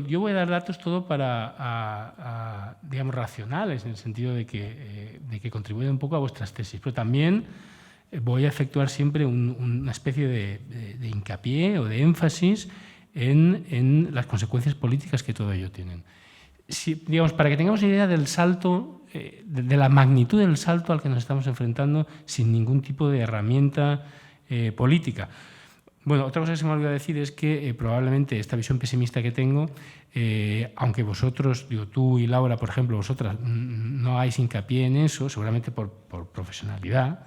Yo voy a dar datos todo para digamos, racionales, en el sentido de que contribuyen un poco a vuestras tesis, pero también voy a efectuar siempre una especie de hincapié o de énfasis en las consecuencias políticas que todo ello tienen. Digamos, para que tengamos idea del salto, de la magnitud del salto al que nos estamos enfrentando sin ningún tipo de herramienta política. Bueno, otra cosa que se me olvidó decir es que probablemente esta visión pesimista que tengo, aunque vosotros, digo, tú y Laura, por ejemplo, vosotras no hagáis hincapié en eso, seguramente por profesionalidad,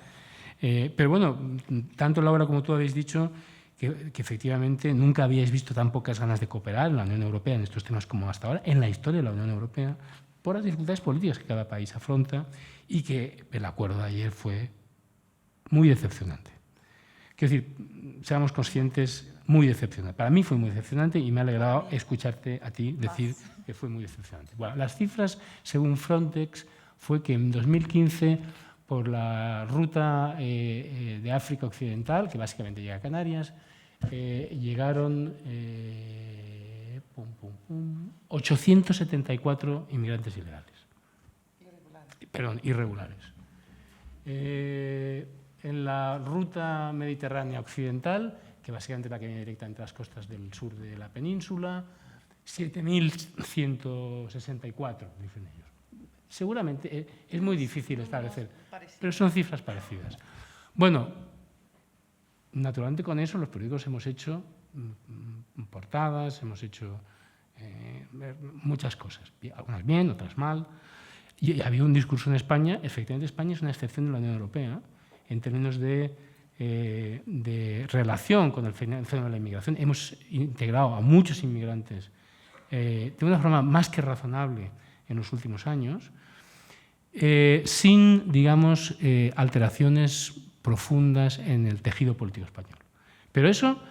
pero bueno, tanto Laura como tú habéis dicho que efectivamente nunca habíais visto tan pocas ganas de cooperar en la Unión Europea en estos temas como hasta ahora, en la historia de la Unión Europea, por las dificultades políticas que cada país afronta y que el acuerdo de ayer fue muy decepcionante. Quiero decir, seamos conscientes, muy decepcionante. Para mí fue muy decepcionante y me ha alegrado escucharte a ti decir que fue muy decepcionante. Bueno, las cifras, según Frontex, fue que en 2015, por la ruta de África Occidental, que básicamente llega a Canarias, llegaron 874 inmigrantes ilegales. Perdón, irregulares. En la ruta mediterránea occidental, que básicamente es la que viene directamente a las costas del sur de la península, 7.164, dicen ellos. Seguramente es muy difícil establecer, pero son cifras parecidas. Bueno, naturalmente con eso los periódicos hemos hecho portadas, hemos hecho muchas cosas, algunas bien, otras mal. Y había un discurso en España, efectivamente España es una excepción de la Unión Europea, en términos de relación con el fenómeno de la inmigración. Hemos integrado a muchos inmigrantes de una forma más que razonable en los últimos años, sin, digamos, alteraciones profundas en el tejido político español. Pero eso,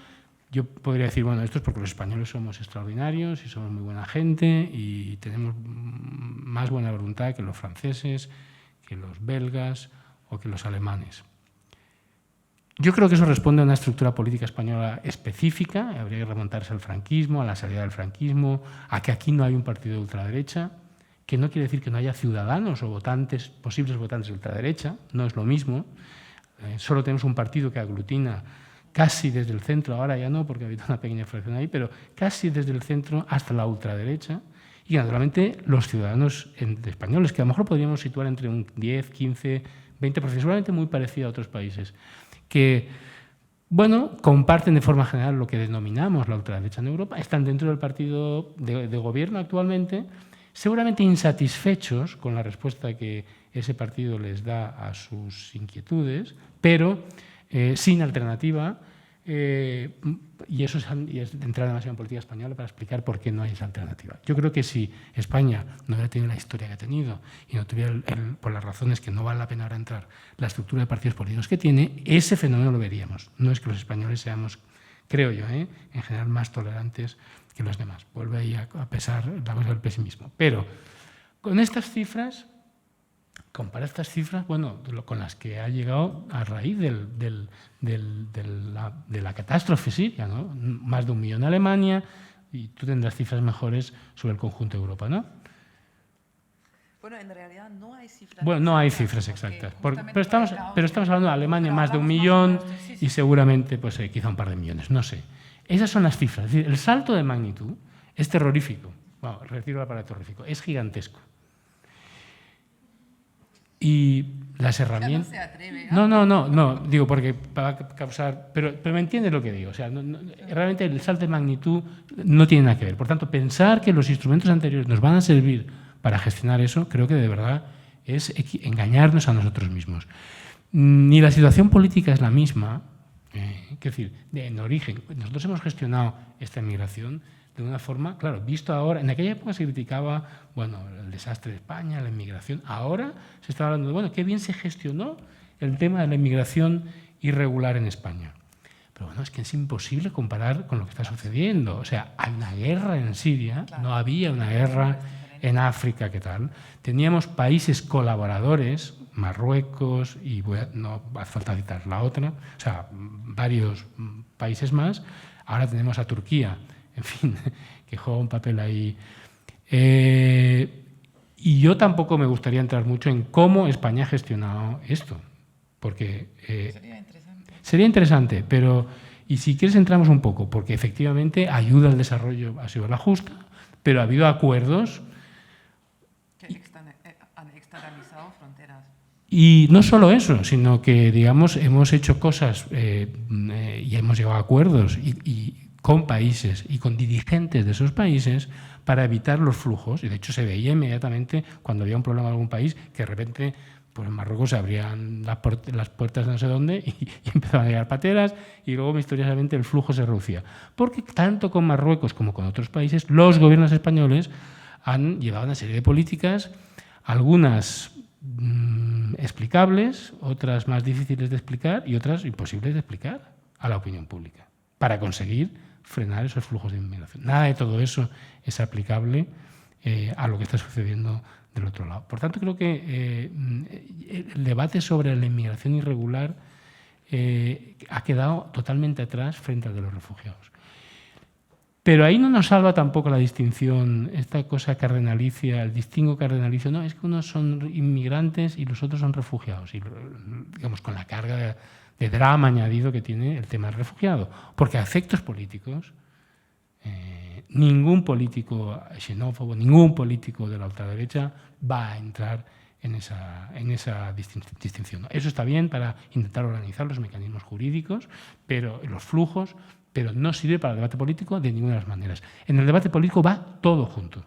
yo podría decir, bueno, esto es porque los españoles somos extraordinarios y somos muy buena gente y tenemos más buena voluntad que los franceses, que los belgas o que los alemanes. Yo creo que eso responde a una estructura política española específica, habría que remontarse al franquismo, a la salida del franquismo, a que aquí no hay un partido de ultraderecha, que no quiere decir que no haya ciudadanos o votantes, posibles votantes de ultraderecha, no es lo mismo. Solo tenemos un partido que aglutina casi desde el centro, ahora ya no, porque ha habido una pequeña fracción ahí, pero casi desde el centro hasta la ultraderecha. Y naturalmente los ciudadanos españoles, que a lo mejor podríamos situar entre un 10, 15, 20%, seguramente muy parecido a otros países, que, bueno, comparten de forma general lo que denominamos la ultraderecha en Europa, están dentro del partido de gobierno actualmente, seguramente insatisfechos con la respuesta que ese partido les da a sus inquietudes, pero sin alternativa, y eso es entrar demasiado en política española para explicar por qué no hay esa alternativa. Yo creo que si España no hubiera tenido la historia que ha tenido y no tuviera, por las razones que no vale la pena ahora entrar, la estructura de partidos políticos que tiene, ese fenómeno lo veríamos. No es que los españoles seamos, creo yo, en general más tolerantes que los demás. Vuelve ahí a pesar la cosa del pesimismo. Pero con estas cifras, compara estas cifras, bueno, con las que ha llegado a raíz de la catástrofe siria, ¿no? Más de 1 millón en Alemania, y tú tendrás cifras mejores sobre el conjunto de Europa, ¿no? Bueno, en realidad no hay cifras. Bueno, no hay cifras exactas, pero estamos hablando de Alemania, más de 1 millón y seguramente pues, quizá un par de millones, no sé. Esas son las cifras. Es decir, el salto de magnitud es terrorífico. Bueno, retiro la palabra terrorífico. Es gigantesco. Y las herramientas... Ya no se atreve, No, digo, porque va a causar... Pero me entiendes lo que digo. O sea, realmente el salto de magnitud no tiene nada que ver. Por tanto, pensar que los instrumentos anteriores nos van a servir para gestionar eso, creo que de verdad es engañarnos a nosotros mismos. Ni la situación política es la misma. Es decir, en origen, nosotros hemos gestionado esta migración de una forma, claro, visto ahora, en aquella época se criticaba, bueno, el desastre de España, la inmigración, ahora se está hablando de, bueno, qué bien se gestionó el tema de la inmigración irregular en España. Pero bueno, es que es imposible comparar con lo que está sucediendo. O sea, hay una guerra en Siria, no había una guerra en África, ¿qué tal? Teníamos países colaboradores, Marruecos, y no hace falta citar la otra, o sea, varios países más. Ahora tenemos a Turquía, en fin, que juega un papel ahí. Y yo tampoco me gustaría entrar mucho en cómo España ha gestionado esto, porque sería interesante, pero y si quieres entramos un poco, porque efectivamente ayuda al desarrollo, ha sido la justa, pero ha habido acuerdos que han externalizado fronteras. y no solo eso, sino que digamos hemos hecho cosas y hemos llegado a acuerdos y con países y con dirigentes de esos países para evitar los flujos, y de hecho se veía inmediatamente cuando había un problema en algún país que de repente pues en Marruecos se abrían las puertas de no sé dónde y empezaban a llegar pateras y luego misteriosamente el flujo se reducía. Porque tanto con Marruecos como con otros países, los gobiernos españoles han llevado una serie de políticas, algunas explicables, otras más difíciles de explicar y otras imposibles de explicar a la opinión pública, para conseguir frenar esos flujos de inmigración. Nada de todo eso es aplicable a lo que está sucediendo del otro lado. Por tanto, creo que el debate sobre la inmigración irregular ha quedado totalmente atrás frente al de los refugiados. Pero ahí no nos salva tampoco la distinción, esta cosa cardenalicia, el distingo cardenalicio. No, es que unos son inmigrantes y los otros son refugiados. Y, digamos, con la carga de drama añadido que tiene el tema del refugiado. Porque a efectos políticos, ningún político xenófobo, ningún político de la ultraderecha va a entrar en esa distinción. Eso está bien para intentar organizar los mecanismos jurídicos, pero los flujos, pero no sirve para el debate político de ninguna de las maneras. En el debate político va todo junto.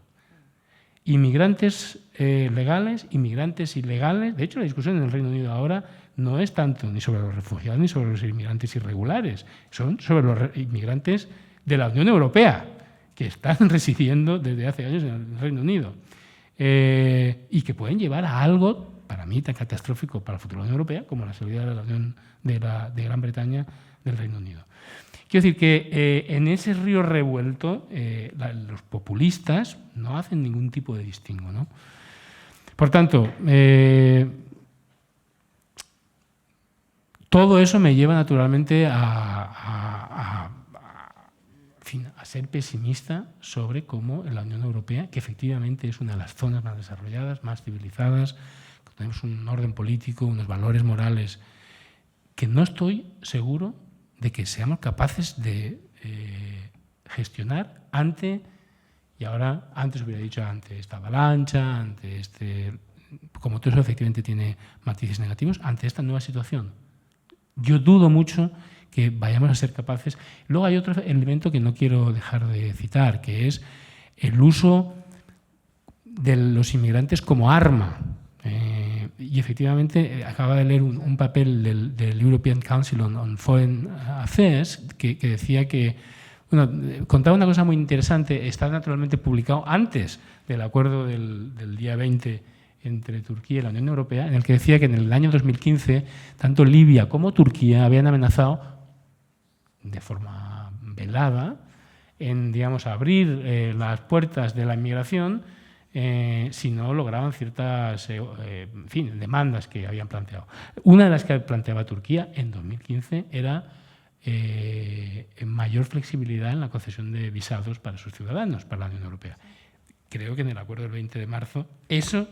Inmigrantes legales, inmigrantes ilegales. De hecho, la discusión en el Reino Unido ahora no es tanto ni sobre los refugiados ni sobre los inmigrantes irregulares, son sobre los inmigrantes de la Unión Europea, que están residiendo desde hace años en el Reino Unido y que pueden llevar a algo, para mí, tan catastrófico para el futuro de la Unión Europea como la salida de la Unión de Gran Bretaña del Reino Unido. Quiero decir que en ese río revuelto los populistas no hacen ningún tipo de distingo, ¿no? Por tanto, todo eso me lleva naturalmente a ser pesimista sobre cómo en la Unión Europea, que efectivamente es una de las zonas más desarrolladas, más civilizadas, tenemos un orden político, unos valores morales, que no estoy seguro de que seamos capaces de gestionar antes hubiera dicho ante esta avalancha, ante como todo eso efectivamente tiene matices negativos, ante esta nueva situación. Yo dudo mucho que vayamos a ser capaces. Luego hay otro elemento que no quiero dejar de citar, que es el uso de los inmigrantes como arma. Y efectivamente acaba de leer un papel del European Council on Foreign Affairs que decía que, bueno, contaba una cosa muy interesante, está naturalmente publicado antes del acuerdo del día 20 entre Turquía y la Unión Europea, en el que decía que en el año 2015 tanto Libia como Turquía habían amenazado de forma velada en, digamos, abrir las puertas de la inmigración si no lograban ciertas demandas que habían planteado. Una de las que planteaba Turquía en 2015 era mayor flexibilidad en la concesión de visados para sus ciudadanos, para la Unión Europea. Creo que en el acuerdo del 20 de marzo eso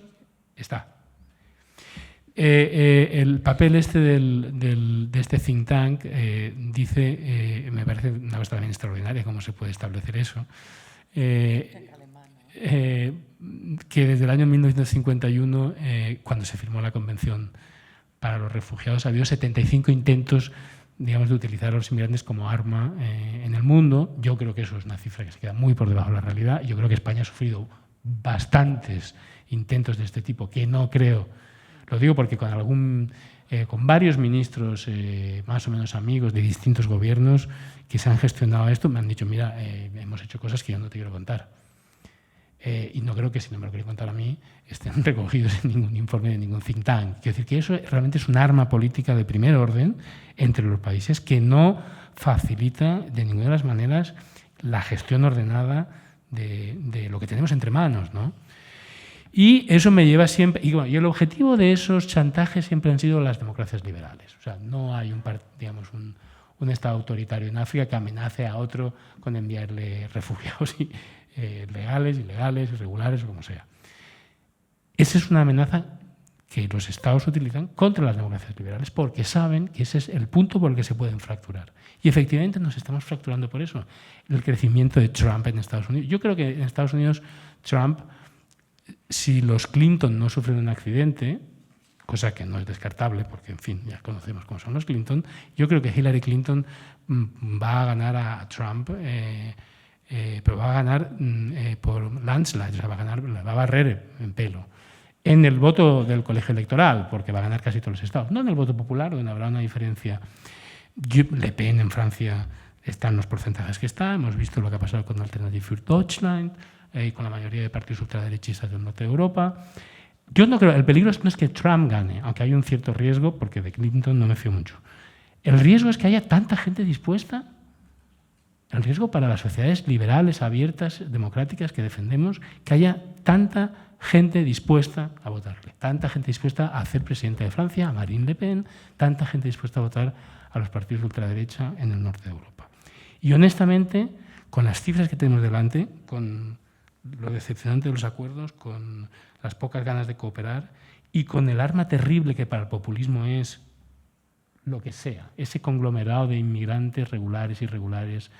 está. El papel de este think tank dice, me parece una cosa también extraordinaria cómo se puede establecer eso, que desde el año 1951, cuando se firmó la Convención para los Refugiados, ha habido 75 intentos, digamos, de utilizar a los inmigrantes como arma en el mundo. Yo creo que eso es una cifra que se queda muy por debajo de la realidad. Yo creo que España ha sufrido bastantes intentos de este tipo, que no creo. Lo digo porque con varios ministros más o menos amigos de distintos gobiernos que se han gestionado esto, me han dicho, mira, hemos hecho cosas que yo no te quiero contar. y no creo que, si no me lo quieren contar a mí, estén recogidos en ningún informe de ningún think tank. Quiero decir que eso realmente es un arma política de primer orden entre los países que no facilita de ninguna de las maneras la gestión ordenada de lo que tenemos entre manos, ¿no? Y eso me lleva siempre... Y el objetivo de esos chantajes siempre han sido las democracias liberales. O sea, no hay un Estado autoritario en África que amenace a otro con enviarle refugiados legales, ilegales, irregulares o como sea. Esa es una amenaza que los Estados utilizan contra las democracias liberales porque saben que ese es el punto por el que se pueden fracturar. Y efectivamente nos estamos fracturando por eso. El crecimiento de Trump en Estados Unidos. Yo creo que en Estados Unidos Trump, si los Clinton no sufren un accidente, cosa que no es descartable porque, en fin, ya conocemos cómo son los Clinton, yo creo que Hillary Clinton va a ganar a Trump, pero va a ganar por landslide, o sea, va a barrer en pelo. En el voto del colegio electoral, porque va a ganar casi todos los estados. No en el voto popular, donde habrá una diferencia. Le Pen en Francia está en los porcentajes que está. Hemos visto lo que ha pasado con Alternative für Deutschland y con la mayoría de partidos ultraderechistas del norte de Europa. Yo no creo, el peligro no es que Trump gane, aunque hay un cierto riesgo, porque de Clinton no me fío mucho. El riesgo es que haya tanta gente dispuesta. El riesgo para las sociedades liberales, abiertas, democráticas que defendemos, que haya tanta gente dispuesta a votarle, tanta gente dispuesta a hacer presidenta de Francia, a Marine Le Pen, tanta gente dispuesta a votar a los partidos de ultraderecha en el norte de Europa. Y honestamente, con las cifras que tenemos delante, con lo decepcionante de los acuerdos, con las pocas ganas de cooperar y con el arma terrible que para el populismo es lo que sea, ese conglomerado de inmigrantes regulares, irregulares,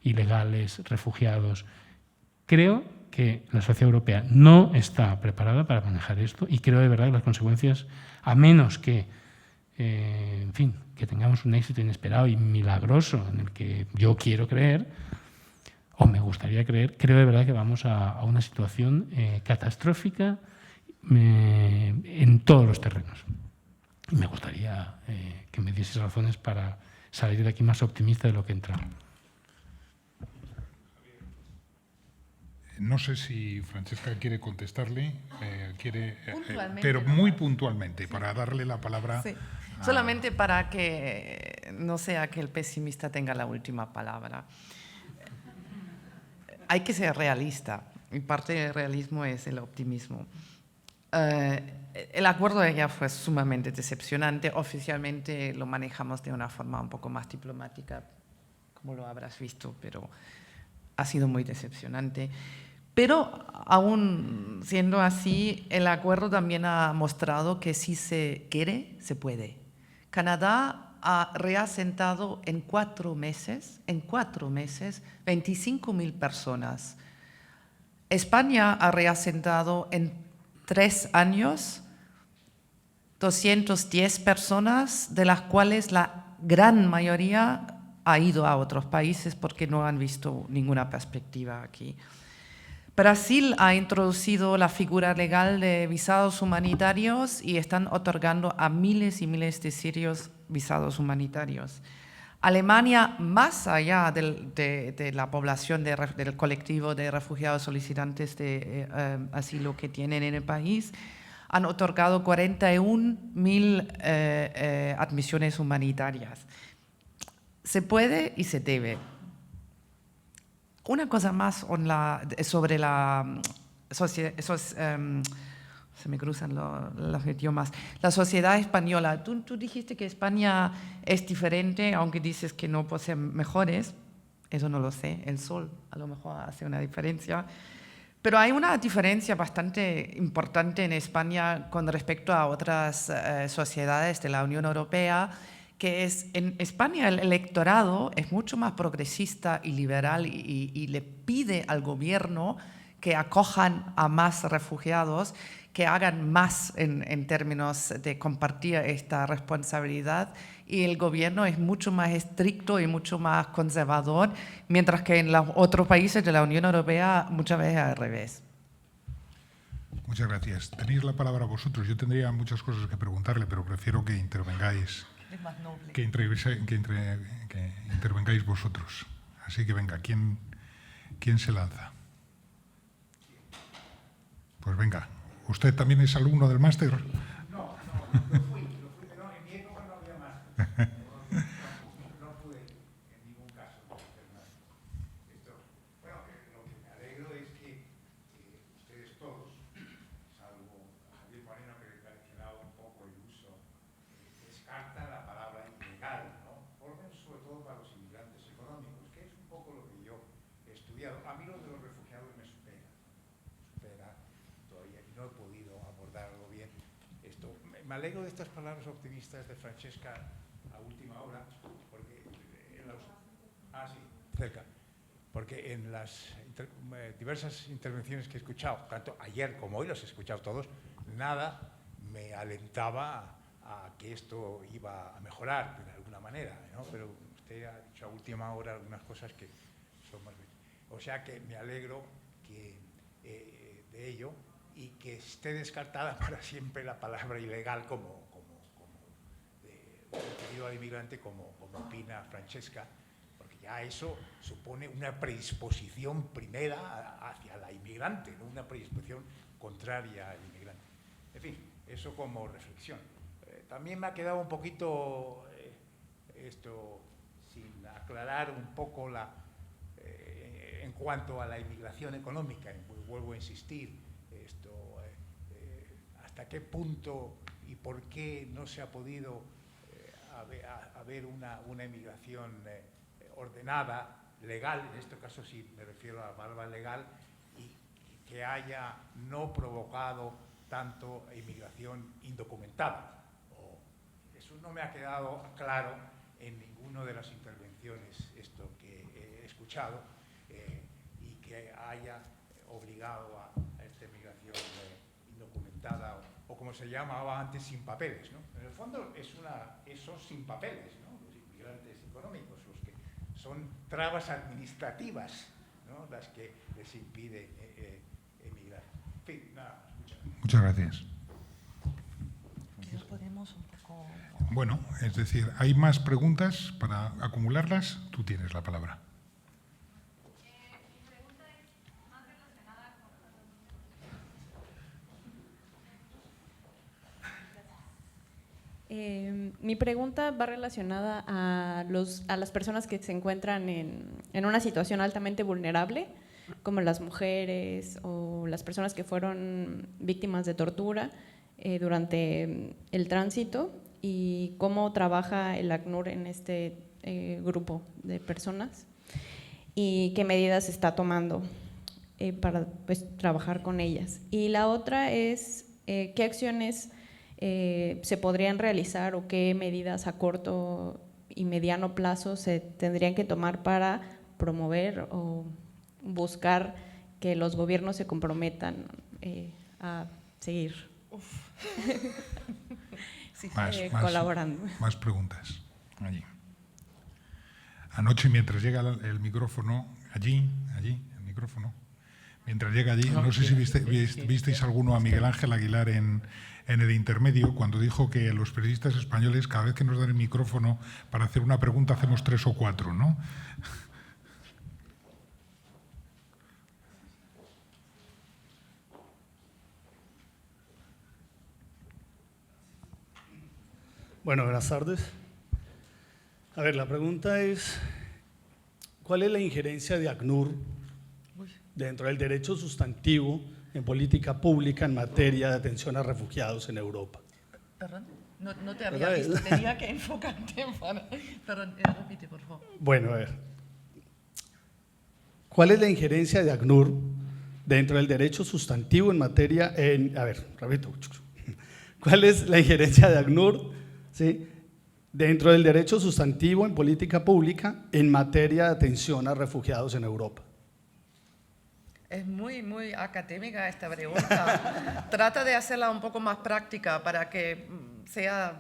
ilegales, refugiados, creo que la sociedad europea no está preparada para manejar esto y creo de verdad que las consecuencias, a menos que, en fin, que tengamos un éxito inesperado y milagroso en el que yo quiero creer, o me gustaría creer, creo de verdad que vamos a una situación catastrófica en todos los terrenos. Y me gustaría que me diese razones para salir de aquí más optimista de lo que he entrado. No sé si Francesca quiere contestarle, Puntualmente, pero ¿no? muy puntualmente, sí, para darle la palabra. Sí. Solamente para que no sea que el pesimista tenga la última palabra. Hay que ser realista, y parte del realismo es el optimismo. El acuerdo de ella fue sumamente decepcionante. Oficialmente lo manejamos de una forma un poco más diplomática, como lo habrás visto, pero ha sido muy decepcionante. Pero aún siendo así, el acuerdo también ha mostrado que si se quiere, se puede. Canadá ha reasentado en 4 meses, 25.000 personas. España ha reasentado en 3 años 210 personas, de las cuales la gran mayoría ha ido a otros países porque no han visto ninguna perspectiva aquí. Brasil ha introducido la figura legal de visados humanitarios y están otorgando a miles y miles de sirios visados humanitarios. Alemania, más allá de la población del colectivo de refugiados solicitantes de asilo que tienen en el país, han otorgado 41.000 admisiones humanitarias. Se puede y se debe. Una cosa más sobre la sociedad, se me cruzan los idiomas, la sociedad española. Tú dijiste que España es diferente, aunque dices que no poseen mejores. Eso no lo sé, el sol a lo mejor hace una diferencia. Pero hay una diferencia bastante importante en España con respecto a otras sociedades de la Unión Europea, que es en España el electorado es mucho más progresista y liberal y le pide al gobierno que acojan a más refugiados, que hagan más en términos de compartir esta responsabilidad, y el gobierno es mucho más estricto y mucho más conservador, mientras que en los otros países de la Unión Europea muchas veces al revés. Muchas gracias. Tenéis la palabra vosotros. Yo tendría muchas cosas que preguntarle, pero prefiero que intervengáis. Es más noble. Que intervengáis vosotros. Así que venga, ¿quién se lanza? Pues venga, ¿usted también es alumno del máster? No, lo fui, pero en mi época no había máster. No pude en ningún caso hacer máster. Bueno, lo que me alegro es que ustedes todos, salvo Javier Moreno, que le parecerá un poco el uso, descarta la palabra ilegal, ¿no? Por lo menos sobre todo para los inmigrantes económicos, que es un poco lo que yo he estudiado. A mí lo de los refugiados me supera todavía y no he podido abordarlo bien. Me alegro de estas palabras optimistas de Francesca a última hora, porque porque en las diversas intervenciones que he escuchado, tanto ayer como hoy los he escuchado todos, nada me alentaba a que esto iba a mejorar de alguna manera, ¿no? Pero usted ha dicho a última hora algunas cosas que son más bien. O sea que me alegro de ello y que esté descartada para siempre la palabra ilegal como referido al inmigrante, como opina Francesca, porque ya eso supone una predisposición primera hacia la inmigrante, no una predisposición contraria al inmigrante. En fin, eso como reflexión. También me ha quedado un poquito sin aclarar un poco en cuanto a la inmigración económica. Vuelvo a insistir, hasta qué punto y por qué no se ha podido haber una inmigración ordenada, legal, en este caso sí me refiero a la palabra legal, y que haya no provocado tanto inmigración indocumentada. Eso no me ha quedado claro en ninguna de las intervenciones que he escuchado, y que haya obligado a esta inmigración indocumentada o como se llamaba antes, sin papeles, ¿no? En el fondo son sin papeles, ¿no? Los inmigrantes económicos, los que son trabas administrativas, ¿no? Las que les impide emigrar. En fin, nada más. Muchas gracias. Quizás podemos un poco... Bueno, es decir, ¿hay más preguntas para acumularlas? Tú tienes la palabra. Mi pregunta va relacionada a las personas que se encuentran en una situación altamente vulnerable, como las mujeres o las personas que fueron víctimas de tortura durante el tránsito, y cómo trabaja el ACNUR en este grupo de personas y qué medidas está tomando para trabajar con ellas. Y la otra es qué acciones se podrían realizar o qué medidas a corto y mediano plazo se tendrían que tomar para promover o buscar que los gobiernos se comprometan a seguir colaborando. Más preguntas. Allí. Anoche, mientras llega el micrófono, allí, el micrófono, mientras llega allí, no sé si visteis alguno a Miguel Ángel Aguilar en el intermedio, cuando dijo que los periodistas españoles, cada vez que nos dan el micrófono para hacer una pregunta, hacemos 3 o 4, ¿no? Bueno, buenas tardes. A ver, la pregunta es, ¿cuál es la injerencia de ACNUR dentro del derecho sustantivo en política pública en materia de atención a refugiados en Europa? Perdón, no te había visto, tenía que enfocarte para... Perdón, repite, por favor. Bueno, a ver, ¿cuál es la injerencia de ACNUR dentro del derecho sustantivo en materia... ¿Cuál es la injerencia de ACNUR, ¿sí?, dentro del derecho sustantivo en política pública en materia de atención a refugiados en Europa? Es muy académica esta pregunta. Trata de hacerla un poco más práctica para que sea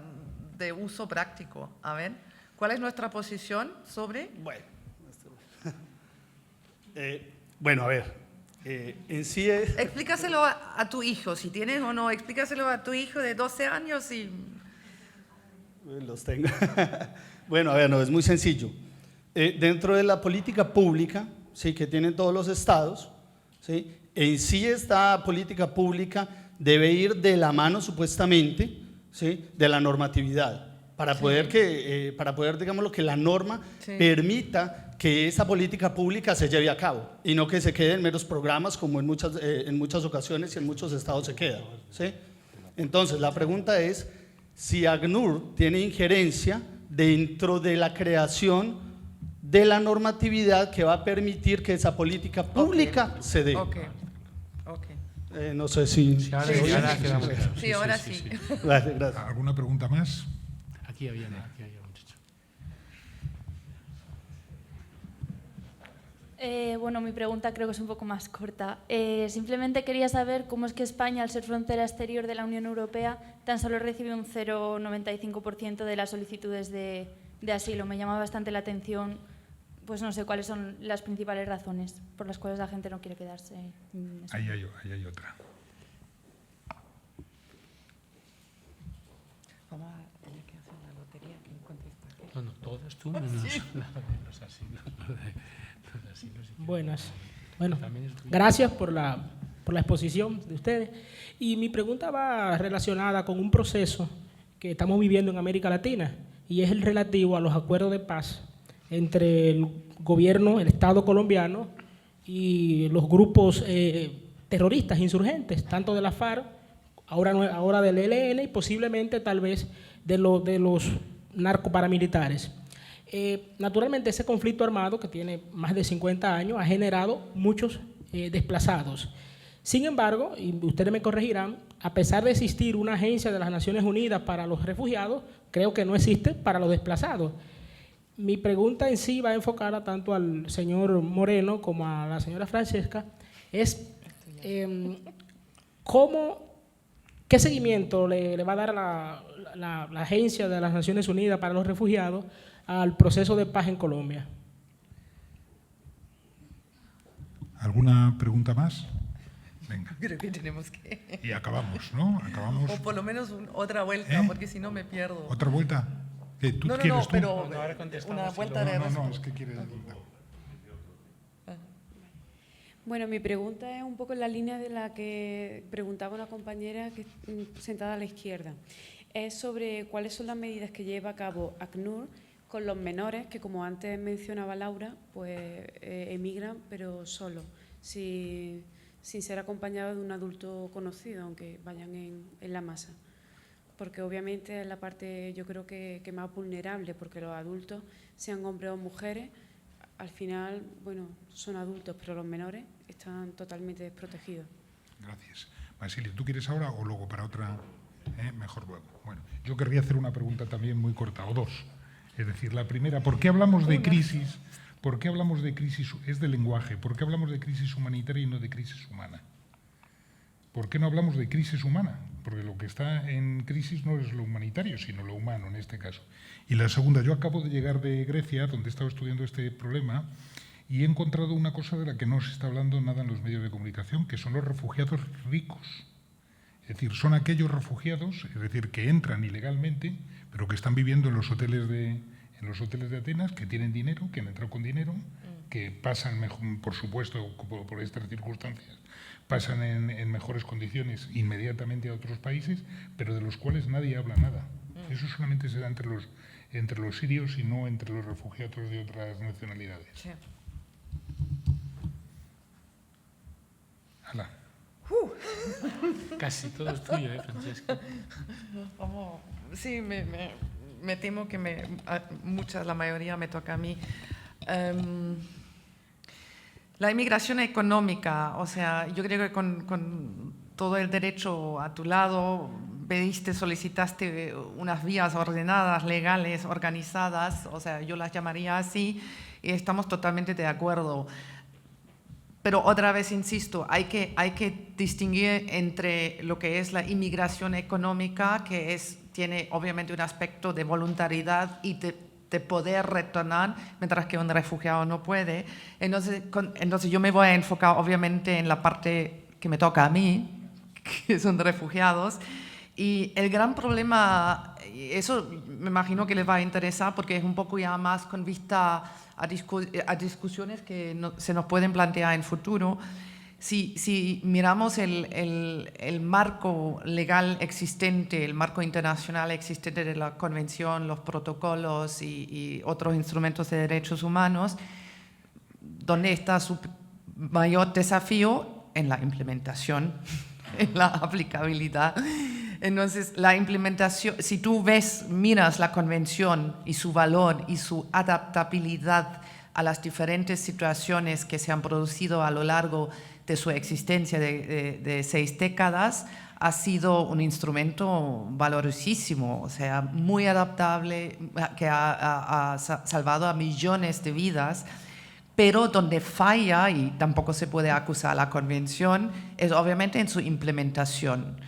de uso práctico. A ver, ¿cuál es nuestra posición sobre? Bueno, a ver, en sí es... Explícaselo a tu hijo, si tienes o no, explícaselo a tu hijo de 12 años y... Los tengo. Bueno, a ver, no, es muy sencillo. Dentro de la política pública, sí, que tienen todos los estados, ¿sí?, en sí esta política pública debe ir de la mano supuestamente, ¿sí?, de la normatividad, para poder, digamos, que la norma permita que esa política pública se lleve a cabo y no que se quede en meros programas como en muchas ocasiones y en muchos estados se queda, ¿sí? Entonces la pregunta es si ACNUR tiene injerencia dentro de la creación de la normatividad que va a permitir que esa política pública se dé. No sé si... Sí, ahora quedamos claros. Sí, ahora sí. Gracias. ¿Alguna pregunta más? Aquí había un muchacho. Bueno, mi pregunta creo que es un poco más corta. Simplemente quería saber cómo es que España, al ser frontera exterior de la Unión Europea, tan solo recibe un 0,95% de las solicitudes de asilo. Me llama bastante la atención, pues no sé cuáles son las principales razones por las cuales la gente no quiere quedarse en España. Ahí hay otra. Vamos a tener que hacer una lotería. ¿Quién contesta qué? No, todas tú menos la de los asilos. Buenas. Bueno, gracias por la exposición de ustedes. Y mi pregunta va relacionada con un proceso que estamos viviendo en América Latina y es el relativo a los acuerdos de paz entre el gobierno, el Estado colombiano y los grupos terroristas insurgentes, tanto de la FARC, ahora del ELN y posiblemente tal vez de los narcoparamilitares. Naturalmente ese conflicto armado que tiene más de 50 años ha generado muchos desplazados. Sin embargo, y ustedes me corregirán, a pesar de existir una agencia de las Naciones Unidas para los refugiados, creo que no existe para los desplazados. Mi pregunta en sí va enfocada tanto al señor Moreno como a la señora Francesca, es ¿qué seguimiento le va a dar la agencia de las Naciones Unidas para los refugiados al proceso de paz en Colombia? ¿Alguna pregunta más? Venga. Creo que tenemos que... Y acabamos, ¿no? Acabamos. O por lo menos otra vuelta, porque si no me pierdo. ¿Otra vuelta? ¿Qué, tú No, quieres tú? pero ahora contestamos una y vuelta luego- de... No, es que quiere... Bueno, mi pregunta es un poco en la línea de la que preguntaba una compañera que sentada a la izquierda. Es sobre cuáles son las medidas que lleva a cabo ACNUR con los menores que, como antes mencionaba Laura, pues emigran, pero solo, sin ser acompañados de un adulto conocido, aunque vayan en la masa. Porque obviamente es la parte, yo creo que más vulnerable, porque los adultos, sean hombres o mujeres, al final, bueno, son adultos, pero los menores están totalmente desprotegidos. Gracias. Basilio, ¿tú quieres ahora o luego para otra? Mejor luego. Bueno, yo querría hacer una pregunta también muy corta, o dos. Es decir, la primera, ¿por qué hablamos de crisis? ¿Por qué hablamos de crisis? Es de lenguaje. ¿Por qué hablamos de crisis humanitaria y no de crisis humana? ¿Por qué no hablamos de crisis humana? Porque lo que está en crisis no es lo humanitario, sino lo humano en este caso. Y la segunda, yo acabo de llegar de Grecia, donde he estado estudiando este problema, y he encontrado una cosa de la que no se está hablando nada en los medios de comunicación, que son los refugiados ricos. Es decir, son aquellos refugiados, es decir, que entran ilegalmente, pero que están viviendo en los hoteles de Atenas, que tienen dinero, que han entrado con dinero, que pasan, por supuesto, por estas circunstancias, pasan en mejores condiciones inmediatamente a otros países, pero de los cuales nadie habla nada. Eso solamente se da entre los sirios y no entre los refugiados de otras nacionalidades. Sí. Hala. Casi todo es tuyo, Francesca. Vamos, sí, me temo que la mayoría me toca a mí. La inmigración económica, o sea, yo creo que con todo el derecho a tu lado, solicitaste unas vías ordenadas, legales, organizadas, o sea, yo las llamaría así, y estamos totalmente de acuerdo. Pero otra vez insisto, hay que distinguir entre lo que es la inmigración económica, que tiene obviamente un aspecto de voluntariedad y de poder retornar, mientras que un refugiado no puede. Entonces yo me voy a enfocar obviamente en la parte que me toca a mí, que son refugiados. Y el gran problema, eso me imagino que les va a interesar porque es un poco ya más con vista a discusiones que se nos pueden plantear en futuro, si miramos el marco legal existente, el marco internacional existente de la Convención, los protocolos y otros instrumentos de derechos humanos, ¿dónde está su mayor desafío? En la implementación, en la aplicabilidad. Entonces, la implementación, si tú miras la Convención y su valor y su adaptabilidad a las diferentes situaciones que se han producido a lo largo de su existencia de 6 décadas, ha sido un instrumento valiosísimo, o sea, muy adaptable, que ha salvado a millones de vidas, pero donde falla, y tampoco se puede acusar a la Convención, es obviamente en su implementación,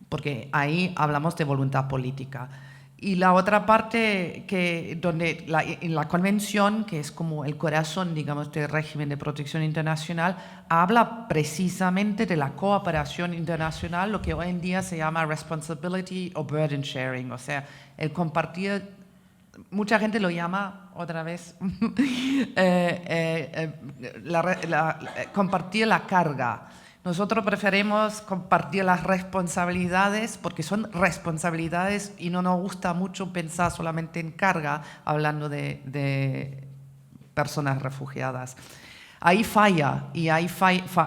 porque ahí hablamos de voluntad política. Y la otra parte, donde en la Convención, que es como el corazón, digamos, del régimen de protección internacional, habla precisamente de la cooperación internacional, lo que hoy en día se llama responsibility o burden sharing, o sea, el compartir. Mucha gente lo llama, otra vez, compartir la carga. Nosotros preferimos compartir las responsabilidades porque son responsabilidades y no nos gusta mucho pensar solamente en carga hablando de personas refugiadas. Ahí falla y ahí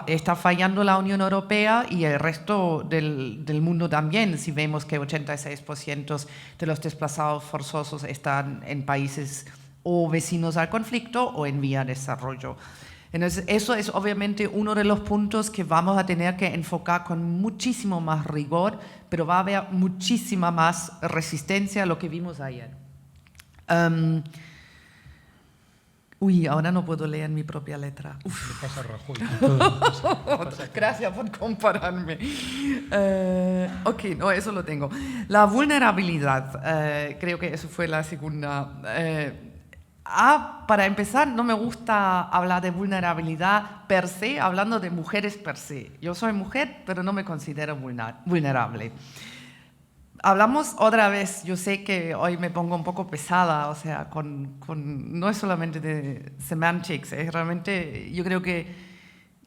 está fallando la Unión Europea y el resto del mundo también, si vemos que 86% de los desplazados forzosos están en países o vecinos al conflicto o en vía de desarrollo. Entonces, eso es obviamente uno de los puntos que vamos a tener que enfocar con muchísimo más rigor, pero va a haber muchísima más resistencia a lo que vimos ayer. Ahora no puedo leer mi propia letra. Le pasa a Rajoy. Gracias por compararme. Ok, no, eso lo tengo. La vulnerabilidad, creo que eso fue la segunda. Para empezar, no me gusta hablar de vulnerabilidad per se, hablando de mujeres per se. Yo soy mujer, pero no me considero vulnerable. Hablamos otra vez, yo sé que hoy me pongo un poco pesada, o sea, no es solamente de semantics, es realmente, yo creo que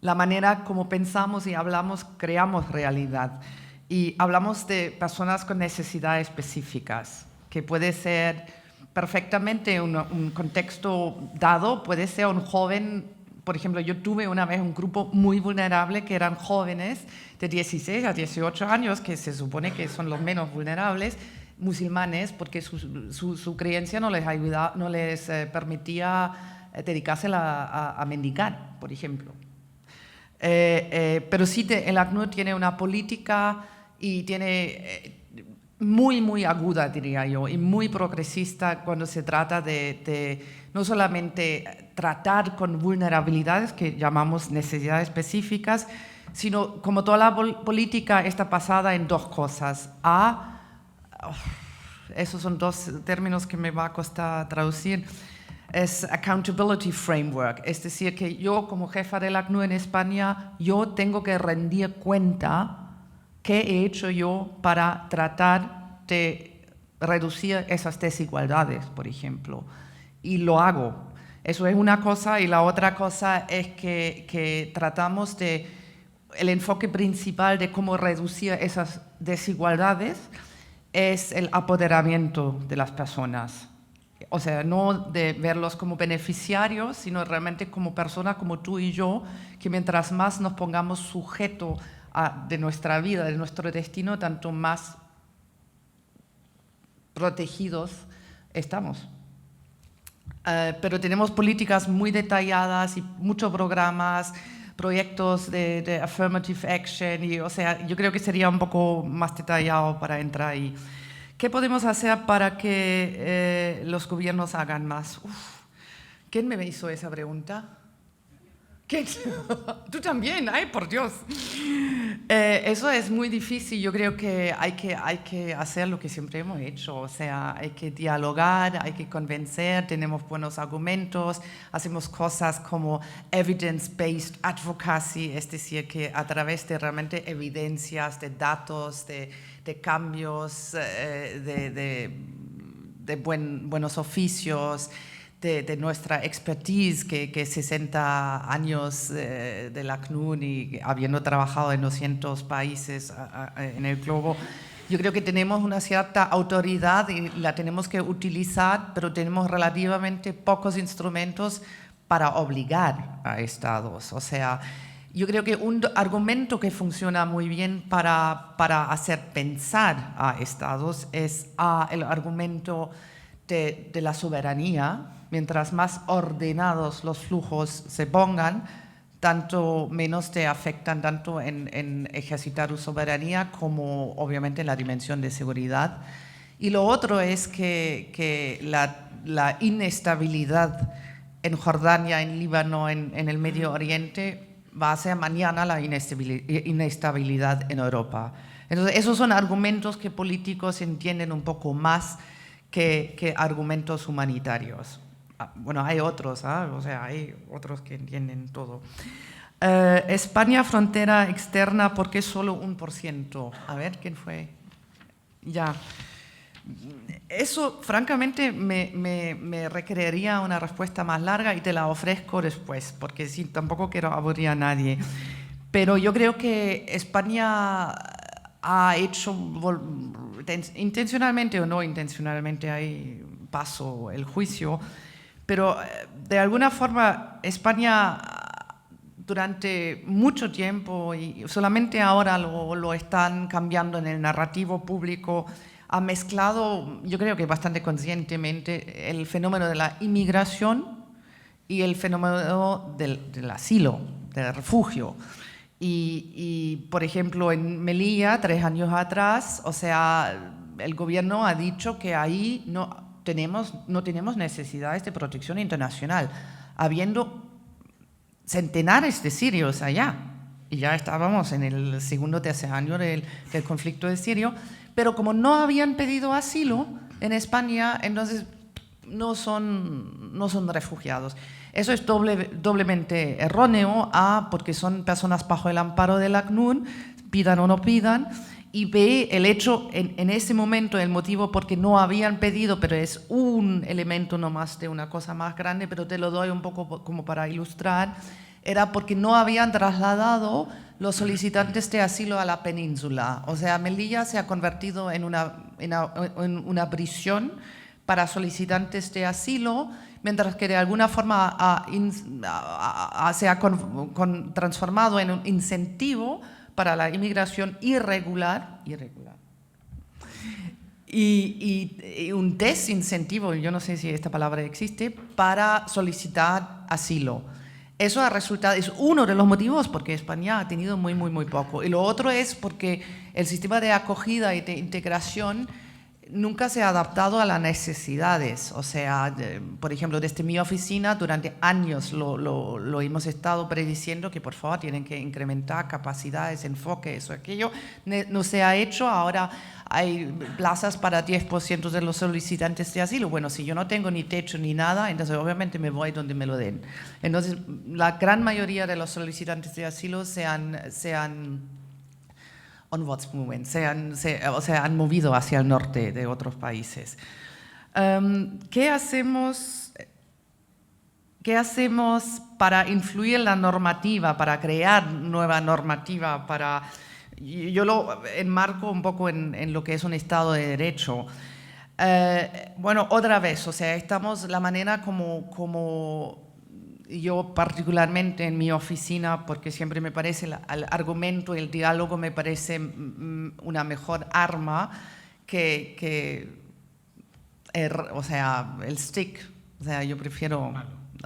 la manera como pensamos y hablamos, creamos realidad. Y hablamos de personas con necesidades específicas, que puede ser perfectamente un contexto dado, puede ser un joven. Por ejemplo, yo tuve una vez un grupo muy vulnerable que eran jóvenes de 16 a 18 años, que se supone que son los menos vulnerables, musulmanes, porque su creencia no les permitía dedicarse a mendigar, por ejemplo. Pero sí, el ACNUR tiene una política y tiene muy, muy aguda, diría yo, y muy progresista cuando se trata de no solamente tratar con vulnerabilidades que llamamos necesidades específicas, sino como toda la política está basada en 2 cosas. Esos son 2 términos que me va a costar traducir. Es accountability framework, es decir, que yo como jefa del ACNUR en España, yo tengo que rendir cuenta qué he hecho yo para tratar de reducir esas desigualdades, por ejemplo. Y lo hago. Eso es una cosa, y la otra cosa es que tratamos el enfoque principal de cómo reducir esas desigualdades es el apoderamiento de las personas. O sea, no de verlos como beneficiarios, sino realmente como personas como tú y yo, que mientras más nos pongamos sujetos de nuestra vida, de nuestro destino, tanto más protegidos estamos. Pero tenemos políticas muy detalladas y muchos programas, proyectos de affirmative action, y, o sea, yo creo que sería un poco más detallado para entrar ahí. ¿Qué podemos hacer para que los gobiernos hagan más? ¿Quién me hizo esa pregunta? ¿Qué? Tú también, ay, por Dios. Eso es muy difícil. Yo creo que hay que hacer lo que siempre hemos hecho. O sea, hay que dialogar, hay que convencer, tenemos buenos argumentos, hacemos cosas como evidence-based advocacy, es decir, que a través de realmente evidencias, de datos, de cambios, de buenos oficios, de nuestra expertise, que 60 años del ACNUR y habiendo trabajado en 200 países en el globo, yo creo que tenemos una cierta autoridad y la tenemos que utilizar, pero tenemos relativamente pocos instrumentos para obligar a estados. O sea, yo creo que un argumento que funciona muy bien para hacer pensar a estados es el argumento de la soberanía. Mientras más ordenados los flujos se pongan, tanto menos te afectan tanto en ejercitar tu soberanía como obviamente en la dimensión de seguridad. Y lo otro es que la inestabilidad en Jordania, en Líbano, en el Medio Oriente, va a ser mañana la inestabilidad en Europa. Entonces, esos son argumentos que políticos entienden un poco más que argumentos humanitarios. Bueno, hay otros, o sea, hay otros que entienden todo. España, frontera externa, ¿por qué solo 1%? A ver, ¿quién fue? Ya. Eso, francamente, me requeriría una respuesta más larga y te la ofrezco después, porque sí, tampoco quiero aburrir a nadie. Pero yo creo que España ha hecho, intencionalmente o no intencionalmente, ahí paso el juicio, pero de alguna forma España durante mucho tiempo, y solamente ahora lo están cambiando en el narrativo público, ha mezclado, yo creo que bastante conscientemente, el fenómeno de la inmigración y el fenómeno del asilo, del refugio. Y, por ejemplo, en Melilla, 3 años atrás, o sea, el gobierno ha dicho que ahí no tenemos necesidades de protección internacional, habiendo centenares de sirios allá. Y ya estábamos en el segundo o tercer año del conflicto de Siria, pero como no habían pedido asilo en España, entonces no son refugiados. Eso es doblemente erróneo, porque son personas bajo el amparo del ACNUR, pidan o no pidan, y B, el hecho en ese momento, el motivo porque no habían pedido, pero es un elemento nomás de una cosa más grande, pero te lo doy un poco como para ilustrar, era porque no habían trasladado los solicitantes de asilo a la península. O sea, Melilla se ha convertido en una prisión para solicitantes de asilo, mientras que de alguna forma se ha transformado en un incentivo para la inmigración irregular. Y un desincentivo, yo no sé si esta palabra existe, para solicitar asilo. Eso ha resultado, es uno de los motivos porque España ha tenido muy poco. Y lo otro es porque el sistema de acogida y de integración nunca se ha adaptado a las necesidades. O sea, por ejemplo, desde mi oficina durante años lo hemos estado prediciendo que por favor tienen que incrementar capacidades, enfoque, eso, aquello. No se ha hecho. Ahora hay plazas para 10% de los solicitantes de asilo. Bueno, si yo no tengo ni techo ni nada, entonces obviamente me voy donde me lo den. Entonces, la gran mayoría de los solicitantes de asilo se han movido hacia el norte de otros países. ¿Qué hacemos para influir en la normativa, para crear nueva normativa? Yo lo enmarco un poco en lo que es un Estado de Derecho. Bueno, otra vez, o sea, la manera como yo particularmente en mi oficina, porque siempre me parece el argumento, el diálogo me parece una mejor arma que o sea, el stick. O sea, yo prefiero,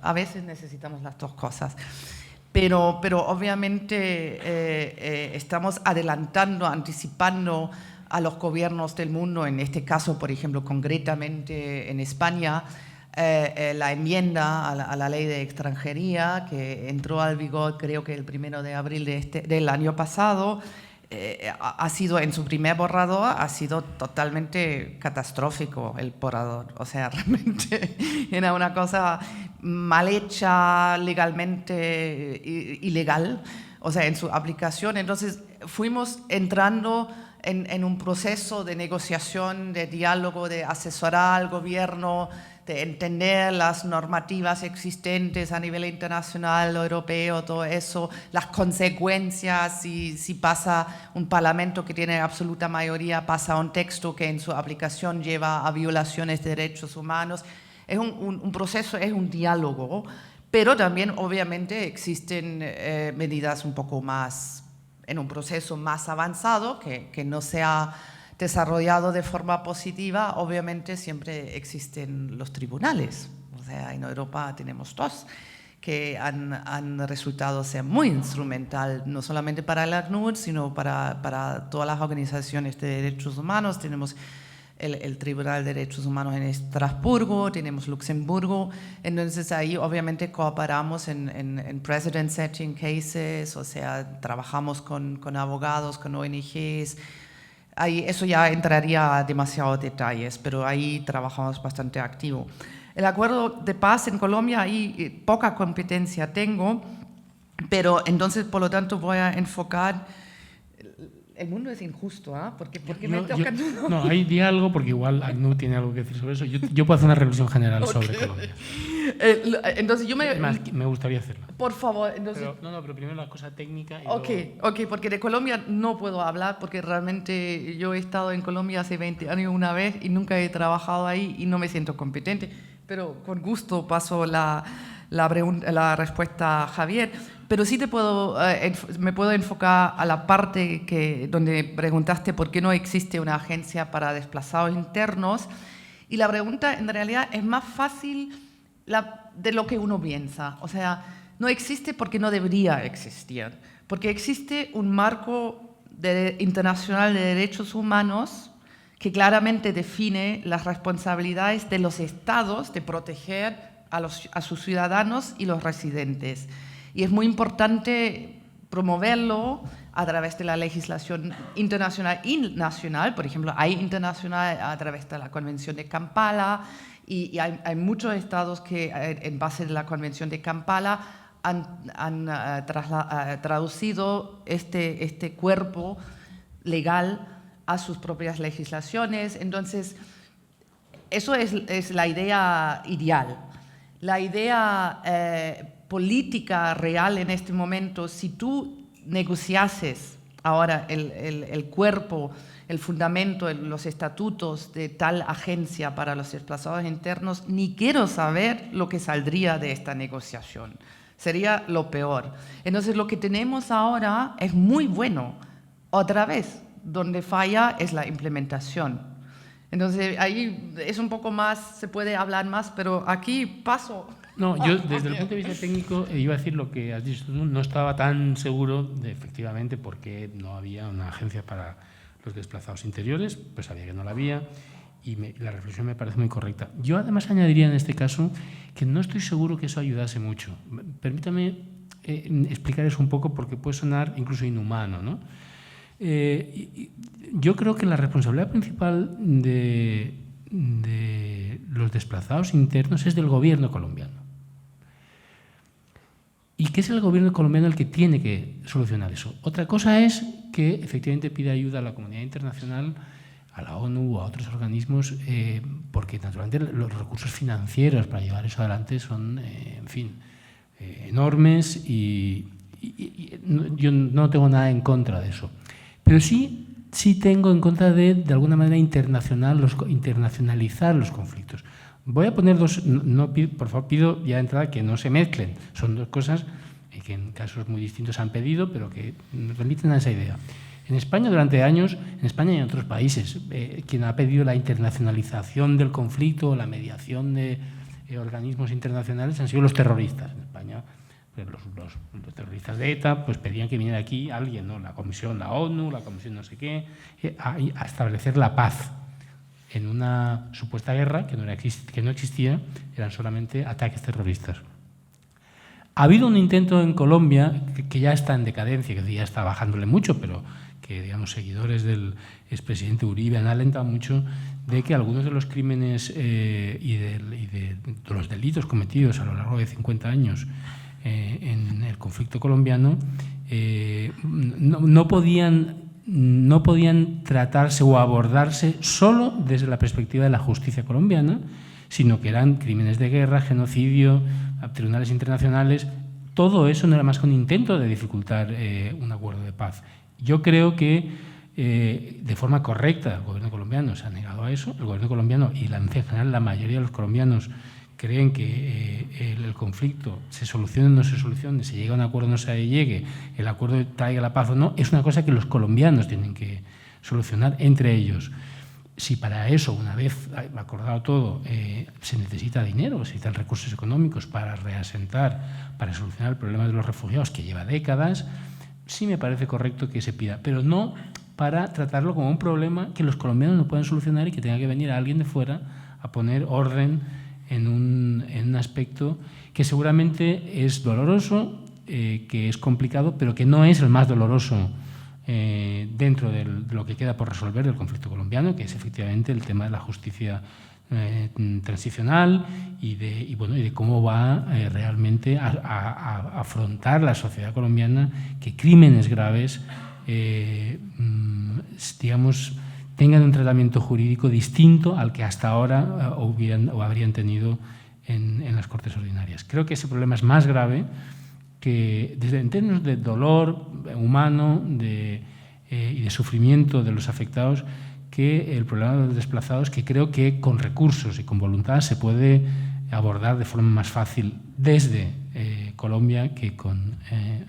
a veces necesitamos las dos cosas. Pero obviamente estamos anticipando a los gobiernos del mundo, en este caso, por ejemplo, concretamente en España, la enmienda a la ley de extranjería que entró al vigor creo que el 1 de abril del año pasado, ha sido en su primer borrador, ha sido totalmente catastrófico el borrador. O sea, realmente era una cosa mal hecha, legalmente ilegal, o sea, en su aplicación. Entonces fuimos entrando en un proceso de negociación, de diálogo, de asesorar al gobierno, de entender las normativas existentes a nivel internacional, europeo, todo eso, las consecuencias, si pasa un parlamento que tiene absoluta mayoría, pasa un texto que en su aplicación lleva a violaciones de derechos humanos. Es un proceso, es un diálogo, pero también obviamente existen medidas un poco más, en un proceso más avanzado, que no se ha desarrollado de forma positiva. Obviamente siempre existen los tribunales. O sea, en Europa tenemos dos que han resultado ser muy instrumental, no solamente para el ACNUR, sino para todas las organizaciones de derechos humanos. Tenemos el Tribunal de Derechos Humanos en Estrasburgo, tenemos Luxemburgo. Entonces ahí obviamente cooperamos en precedent setting cases, o sea, trabajamos con abogados, con ONGs. Ahí, eso ya entraría a demasiados detalles, pero ahí trabajamos bastante activo. El acuerdo de paz en Colombia, ahí poca competencia tengo, pero entonces, por lo tanto, voy a enfocar. El mundo es injusto, ¿ah? Porque me toca. No, ahí di algo, porque igual ACNUR tiene algo que decir sobre eso. Yo puedo hacer una reflexión general sobre Colombia. Entonces yo me gustaría hacerlo. Por favor. Entonces, pero primero la cosa técnica. Y ok, porque de Colombia no puedo hablar, porque realmente yo he estado en Colombia hace 20 años una vez y nunca he trabajado ahí y no me siento competente. Pero con gusto paso la respuesta a Javier. Pero sí me puedo enfocar a la parte donde preguntaste por qué no existe una agencia para desplazados internos. Y la pregunta en realidad es más fácil de lo que uno piensa. O sea, no existe porque no debería existir. Porque existe un marco internacional de derechos humanos que claramente define las responsabilidades de los estados de proteger a sus ciudadanos y los residentes. Y es muy importante promoverlo a través de la legislación internacional y nacional. Por ejemplo, hay internacional a través de la Convención de Kampala, y hay muchos estados que, en base de la Convención de Kampala, han traducido este cuerpo legal a sus propias legislaciones. Entonces, eso es la idea ideal. La idea política real en este momento, si tú negociases ahora el cuerpo, el fundamento, los estatutos de tal agencia para los desplazados internos, ni quiero saber lo que saldría de esta negociación. Sería lo peor. Entonces, lo que tenemos ahora es muy bueno. Otra vez, donde falla es la implementación. Entonces, ahí es un poco más, se puede hablar más, pero aquí paso. No, yo desde el punto de vista técnico iba a decir lo que has dicho tú, no estaba tan seguro de efectivamente por qué no había una agencia para los desplazados interiores, pues sabía que no la había y la reflexión me parece muy correcta. Yo además añadiría en este caso que no estoy seguro que eso ayudase mucho. Permítame explicar eso un poco porque puede sonar incluso inhumano, ¿no? Yo creo que la responsabilidad principal de los desplazados internos es del gobierno colombiano. Y que es el gobierno colombiano el que tiene que solucionar eso. Otra cosa es que efectivamente pida ayuda a la comunidad internacional, a la ONU o a otros organismos, porque naturalmente los recursos financieros para llevar eso adelante son, en fin, enormes y yo no tengo nada en contra de eso. Pero sí tengo en contra de alguna manera internacionalizar los conflictos. Voy a poner dos, por favor pido ya de entrada que no se mezclen. Son dos cosas que en casos muy distintos han pedido, pero que remiten a esa idea. En España durante años, en España y en otros países, quien ha pedido la internacionalización del conflicto, la mediación de organismos internacionales han sido los terroristas. En España los terroristas de ETA pues pedían que viniera aquí alguien, ¿no? La Comisión, la ONU, la Comisión no sé qué, a establecer la paz en una supuesta guerra que no existía, eran solamente ataques terroristas. Ha habido un intento en Colombia que ya está en decadencia, que ya está bajándole mucho, pero que, digamos, seguidores del expresidente Uribe han alentado mucho de que algunos de los crímenes y de los delitos cometidos a lo largo de 50 años en el conflicto colombiano no podían tratarse o abordarse solo desde la perspectiva de la justicia colombiana, sino que eran crímenes de guerra, genocidio, tribunales internacionales. Todo eso no era más que un intento de dificultar un acuerdo de paz. Yo creo que de forma correcta el gobierno colombiano se ha negado a eso. El gobierno colombiano y en general la mayoría de los colombianos creen que el conflicto se solucione o no se solucione, se llega a un acuerdo o no se llegue, el acuerdo traiga la paz o no, es una cosa que los colombianos tienen que solucionar entre ellos. Si para eso, una vez acordado todo, se necesita dinero, se necesitan recursos económicos para reasentar, para solucionar el problema de los refugiados, que lleva décadas, sí me parece correcto que se pida, pero no para tratarlo como un problema que los colombianos no pueden solucionar y que tenga que venir alguien de fuera a poner orden en un aspecto que seguramente es doloroso, que es complicado, pero que no es el más doloroso dentro de lo que queda por resolver del conflicto colombiano, que es efectivamente el tema de la justicia transicional y de cómo va realmente a afrontar la sociedad colombiana que crímenes graves digamos, tengan un tratamiento jurídico distinto al que hasta ahora habrían tenido en las Cortes Ordinarias. Creo que ese problema es más grave que, en términos de dolor humano y de sufrimiento de los afectados, que el problema de los desplazados, que creo que con recursos y con voluntad se puede abordar de forma más fácil desde Colombia que con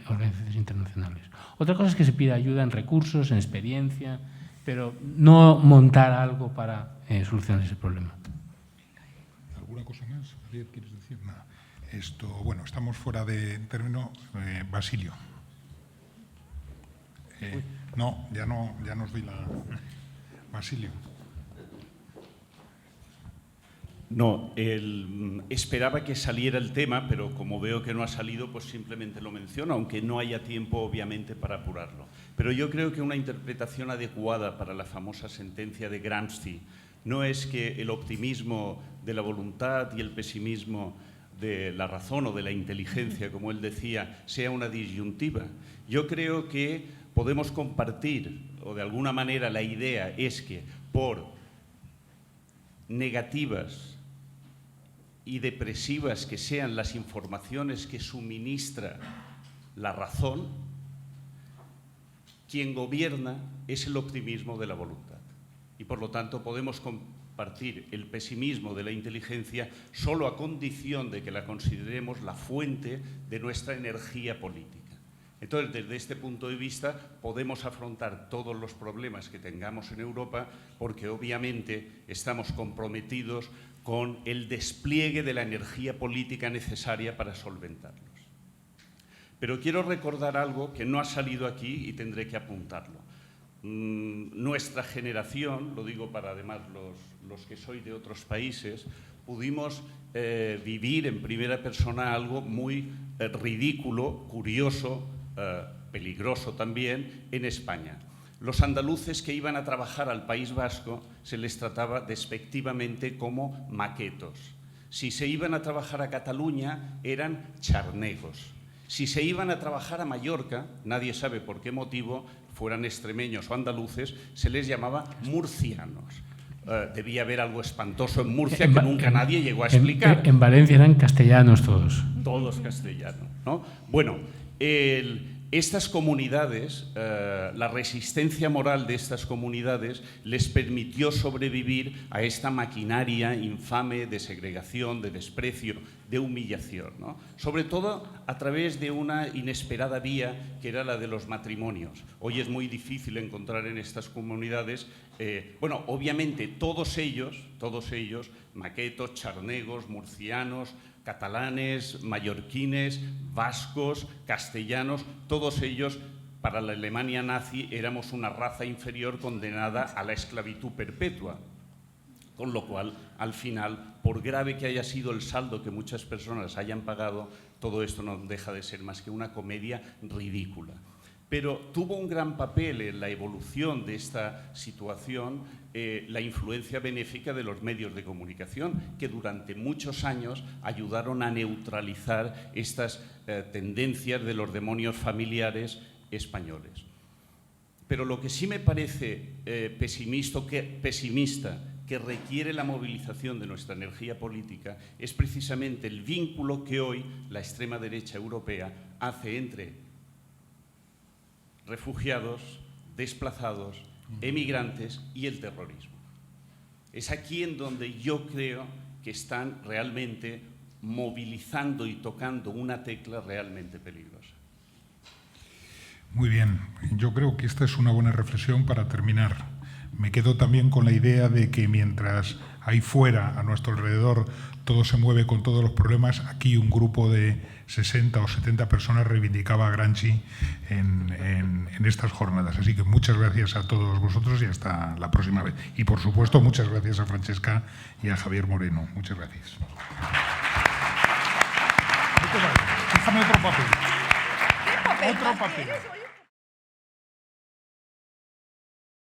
organizaciones internacionales. Otra cosa es que se pida ayuda en recursos, en experiencia, pero no montar algo para solucionar ese problema. ¿Alguna cosa más? Javier, ¿quieres decir? Nada. Bueno, estamos fuera de término. Basilio. No, ya nos doy la... Basilio. No, esperaba que saliera el tema, pero como veo que no ha salido, pues simplemente lo menciono, aunque no haya tiempo, obviamente, para apurarlo. Pero yo creo que una interpretación adecuada para la famosa sentencia de Gramsci no es que el optimismo de la voluntad y el pesimismo de la razón o de la inteligencia, como él decía, sea una disyuntiva. Yo creo que podemos compartir, o de alguna manera la idea es que por negativas y depresivas que sean las informaciones que suministra la razón, quien gobierna es el optimismo de la voluntad. Y por lo tanto podemos compartir el pesimismo de la inteligencia solo a condición de que la consideremos la fuente de nuestra energía política. Entonces, desde este punto de vista, podemos afrontar todos los problemas que tengamos en Europa porque obviamente estamos comprometidos con el despliegue de la energía política necesaria para solventarlos. Pero quiero recordar algo que no ha salido aquí y tendré que apuntarlo. Nuestra generación, lo digo para además los que soy de otros países, pudimos vivir en primera persona algo muy ridículo, curioso, peligroso también en España. Los andaluces que iban a trabajar al País Vasco se les trataba despectivamente como maquetos. Si se iban a trabajar a Cataluña eran charnegos. Si se iban a trabajar a Mallorca, nadie sabe por qué motivo, fueran extremeños o andaluces, se les llamaba murcianos. Debía haber algo espantoso en Murcia que nunca nadie llegó a explicar. En Valencia eran castellanos todos. Todos castellanos, ¿no? Bueno, estas comunidades, la resistencia moral de estas comunidades les permitió sobrevivir a esta maquinaria infame de segregación, de desprecio, de humillación, ¿no? Sobre todo a través de una inesperada vía que era la de los matrimonios. Hoy es muy difícil encontrar en estas comunidades, bueno, obviamente todos ellos, maquetos, charnegos, murcianos, catalanes, mallorquines, vascos, castellanos, todos ellos, para la Alemania nazi, éramos una raza inferior condenada a la esclavitud perpetua. Con lo cual, al final, por grave que haya sido el saldo que muchas personas hayan pagado, todo esto no deja de ser más que una comedia ridícula. Pero tuvo un gran papel en la evolución de esta situación la influencia benéfica de los medios de comunicación, que durante muchos años ayudaron a neutralizar estas tendencias de los demonios familiares españoles. Pero lo que sí me parece pesimista, que requiere la movilización de nuestra energía política es precisamente el vínculo que hoy la extrema derecha europea hace entre refugiados, desplazados, emigrantes y el terrorismo. Es aquí en donde yo creo que están realmente movilizando y tocando una tecla realmente peligrosa. Muy bien, yo creo que esta es una buena reflexión para terminar. Me quedo también con la idea de que mientras ahí fuera, a nuestro alrededor, todo se mueve con todos los problemas, aquí un grupo de 60 o 70 personas reivindicaba a Gramsci en estas jornadas. Así que muchas gracias a todos vosotros y hasta la próxima vez. Y por supuesto, muchas gracias a Francesca y a Javier Moreno. Muchas gracias. Déjame otro papel. ¿Qué papel? Otro papel.